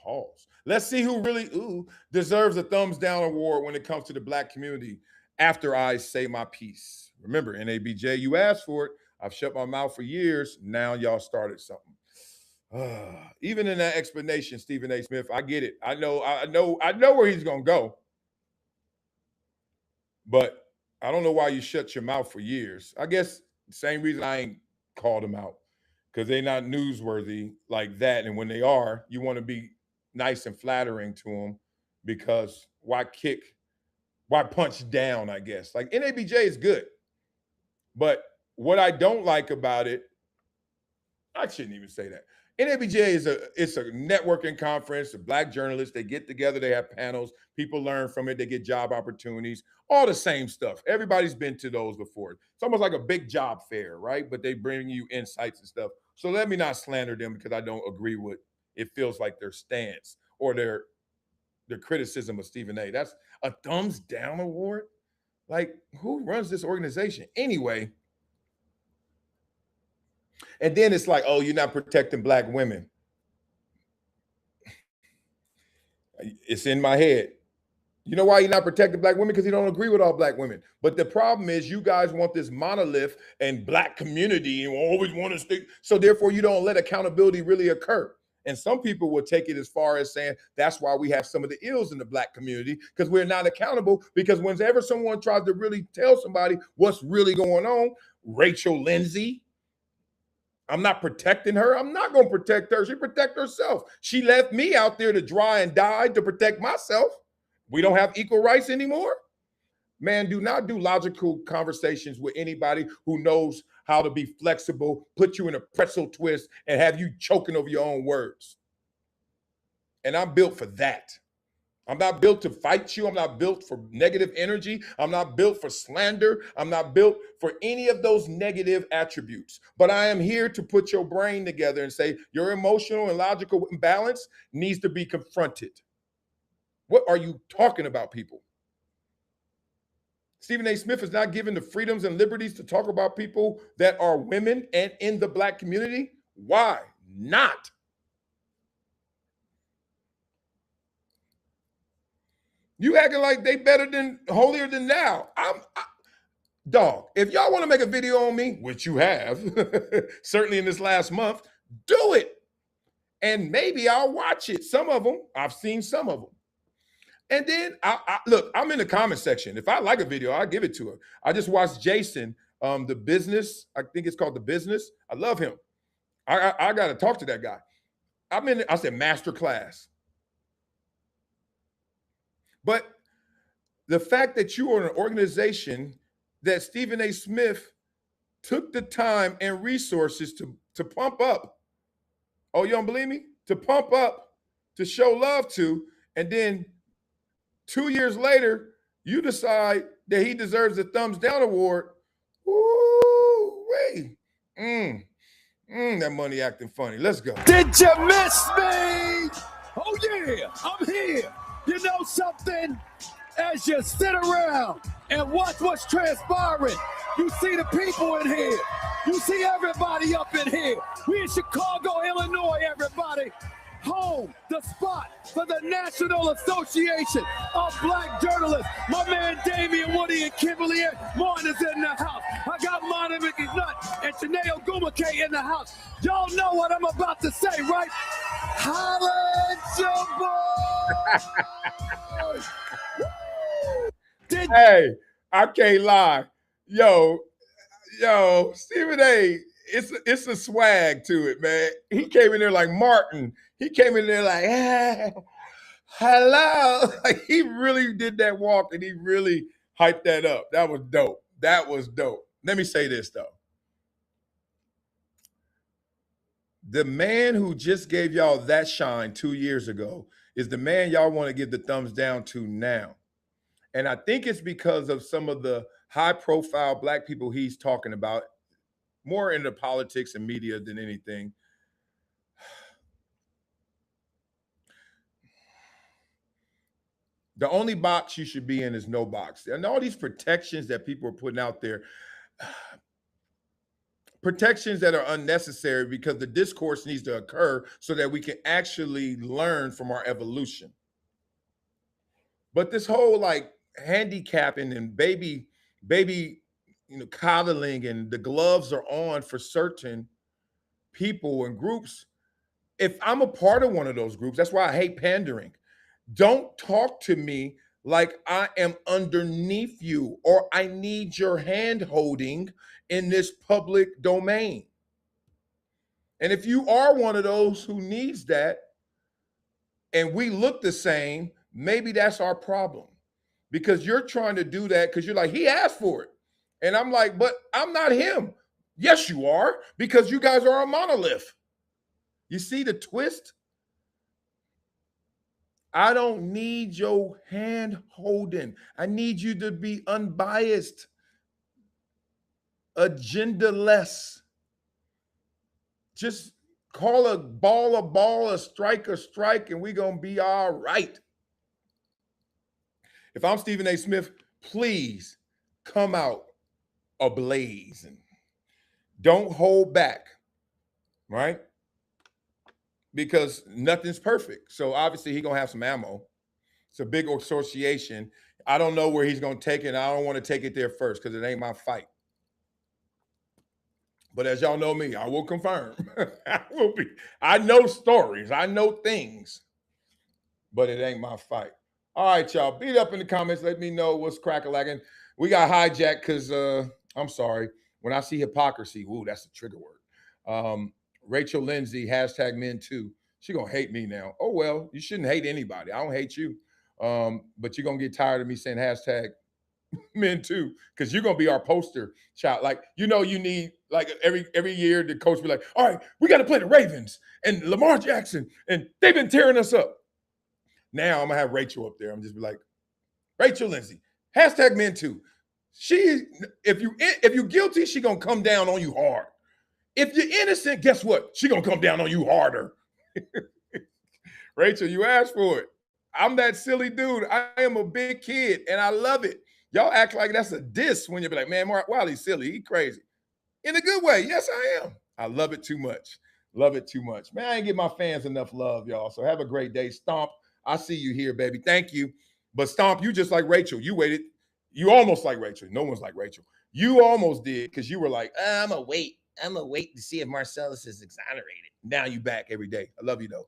Pause. Let's see who really deserves a thumbs down award when it comes to the Black community after I say my piece. Remember, NABJ, you asked for it. I've shut my mouth for years. Now y'all started something. Even in that explanation, Stephen A. Smith, I get it. I know where he's gonna go. But I don't know why you shut your mouth for years. I guess the same reason I ain't called them out, because they're not newsworthy like that. And when they are, you want to be nice and flattering to them, because why punch down, I guess. Like, NABJ is good. But what I don't like about it, I shouldn't even say that. NABJ it's a networking conference of Black journalists. They get together, they have panels, people learn from it, they get job opportunities, all the same stuff. Everybody's been to those before. It's almost like a big job fair, right? But they bring you insights and stuff. So let me not slander them, because I don't agree with it feels like their stance or their criticism of Stephen A. That's a thumbs down award. Like, who runs this organization anyway? And then it's like, oh, you're not protecting Black women. It's in my head. You know why you're not protecting Black women? Because you don't agree with all Black women. But the problem is, you guys want this monolith and Black community and always want to stick. So therefore, you don't let accountability really occur. And some people will take it as far as saying that's why we have some of the ills in the Black community, because we're not accountable. Because whenever someone tries to really tell somebody what's really going on, Rachel Lindsay, I'm not protecting her. I'm not going to protect her. She protect herself. She left me out there to dry and die to protect myself. We don't have equal rights anymore. Man, do not do logical conversations with anybody who knows how to be flexible, put you in a pretzel twist, and have you choking over your own words. And I'm built for that. I'm not built to fight you. I'm not built for negative energy. I'm not built for slander. I'm not built for any of those negative attributes. But I am here to put your brain together and say your emotional and logical imbalance needs to be confronted. What are you talking about, people? Stephen A. Smith is not given the freedoms and liberties to talk about people that are women and in the Black community. Why not? You acting like they holier than thou. Dog, if y'all want to make a video on me, which you have, certainly in this last month, do it. And maybe I'll watch it. Some of them, I've seen some of them. And then, look, I'm in the comment section. If I like a video, I'll give it to her. I just watched Jason, The Business. I think it's called The Business. I love him. I got to talk to that guy. I said master class. But the fact that you are an organization that Stephen A. Smith took the time and resources to pump up. Oh, you don't believe me? To pump up, to show love to, and then 2 years later, you decide that he deserves a thumbs down award. Ooh, wait. That money acting funny. Let's go. Did you miss me? Oh, yeah, I'm here. You know something? As you sit around and watch what's transpiring, you see the people in here. You see everybody up in here. We in Chicago, Illinois, everybody. Home, the spot for the National Association of Black Journalists. My man Damian Woody and Kimberly Martin is in the house. I got Monica McNutt and Shanae Ogumake in the house. Y'all know what I'm about to say, right? Holla at your boy! Hey, I can't lie. Yo, Stephen A., it's a swag to it, man. He came in there like Martin. He came in there like, hello. Like, he really did that walk, and he really hyped that up. That was dope. That was dope. Let me say this, though. The man who just gave y'all that shine 2 years ago is the man y'all want to give the thumbs down to now. And I think it's because of some of the high-profile Black people he's talking about, more into politics and media than anything. The only box you should be in is no box. And all these protections that people are putting out there, protections that are unnecessary because the discourse needs to occur so that we can actually learn from our evolution. But this whole like handicapping and baby, coddling, and the gloves are on for certain people and groups. If I'm a part of one of those groups, that's why I hate pandering. Don't talk to me like I am underneath you or I need your hand holding in this public domain. And if you are one of those who needs that and we look the same, maybe that's our problem, because you're trying to do that because you're like, he asked for it. And I'm like, but I'm not him. Yes, you are, because you guys are a monolith. You see the twist? I don't need your hand holding. I need you to be unbiased, agenda-less. Just call a ball, a strike, and we're going to be all right. If I'm Stephen A. Smith, please come out ablaze and don't hold back, right? Because nothing's perfect. So obviously he's going to have some ammo. It's a big association. I don't know where he's going to take it. And I don't want to take it there first because it ain't my fight. But as y'all know me, I will confirm. I know stories. I know things. But it ain't my fight. All right, y'all. Beat up in the comments. Let me know what's crack-a-lacking. We got hijacked because, I'm sorry, when I see hypocrisy, ooh, that's a trigger word. Rachel Lindsay, hashtag MENTOO. She gonna hate me now. Oh, well, you shouldn't hate anybody. I don't hate you. But you're gonna get tired of me saying hashtag MENTOO because you're gonna be our poster child. Like, you need, like, every year the coach be like, all right, we got to play the Ravens and Lamar Jackson, and they've been tearing us up. Now I'm gonna have Rachel up there. I'm just be like, Rachel Lindsay, hashtag MENTOO. If you guilty, she gonna come down on you hard. If you're innocent, guess what? She gonna come down on you harder. Rachel, you asked for it. I'm that silly dude. I am a big kid, and I love it. Y'all act like that's a diss when you be like, man, Wiley's silly. He crazy. In a good way. Yes, I am. I love it too much. Love it too much. Man, I ain't give my fans enough love, y'all. So have a great day. Stomp, I see you here, baby. Thank you. But Stomp, you just like Rachel. You waited. You almost like Rachel. No one's like Rachel. You almost did because you were like, I'm going to wait to see if Marcellus is exonerated. Now you back every day. I love you, though.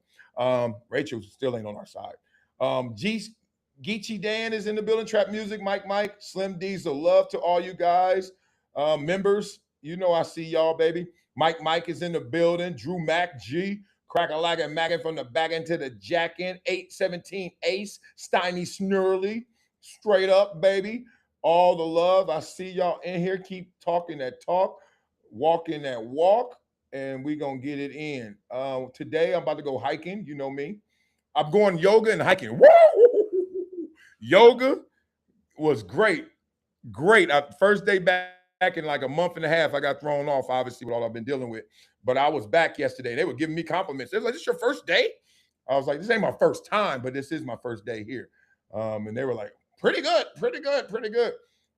Rachel still ain't on our side. Geechee Dan is in the building. Trap Music, Mike, Slim Diesel. Love to all you guys. Members, I see y'all, baby. Mike is in the building. Drew Mac G. Crack-a-lack and mackin' from the back into the jack in. 817 Ace. Steiny Snurley. Straight up, baby. All the love. I see y'all in here. Keep talking that talk. Walking that walk, and we're going to get it in. Today, I'm about to go hiking. You know me. I'm going yoga and hiking. Woo! Yoga was great. First day back in like a month and a half, I got thrown off, obviously, with all I've been dealing with. But I was back yesterday. They were giving me compliments. They were like, this your first day? I was like, this ain't my first time, but this is my first day here. And they were like, pretty good.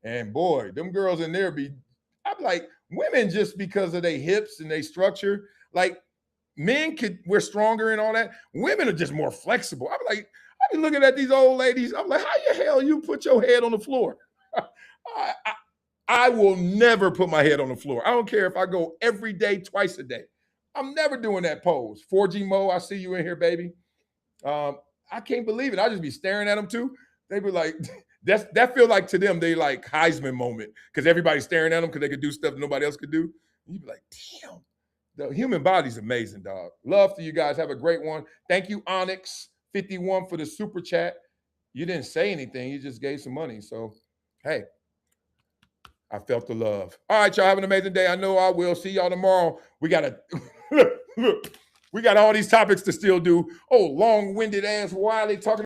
And boy, them girls in there I'm like, women, just because of their hips and their structure, like, men we're stronger and all that. Women are just more flexible. I'm like, I've been looking at these old ladies. I'm like, how the hell you put your head on the floor? I will never put my head on the floor. I don't care if I go every day, twice a day. I'm never doing that pose. 4G Mo, I see you in here, baby. I can't believe it. I just be staring at them too. They be like, that feel like to them, they like Heisman moment because everybody's staring at them because they could do stuff nobody else could do. And you be like, damn, the human body's amazing, dog. Love to you guys. Have a great one. Thank you, Onyx51, for the super chat. You didn't say anything. You just gave some money. So, hey, I felt the love. All right, y'all have an amazing day. I know I will. See y'all tomorrow. We got we got all these topics to still do. Oh, long-winded ass Wiley talking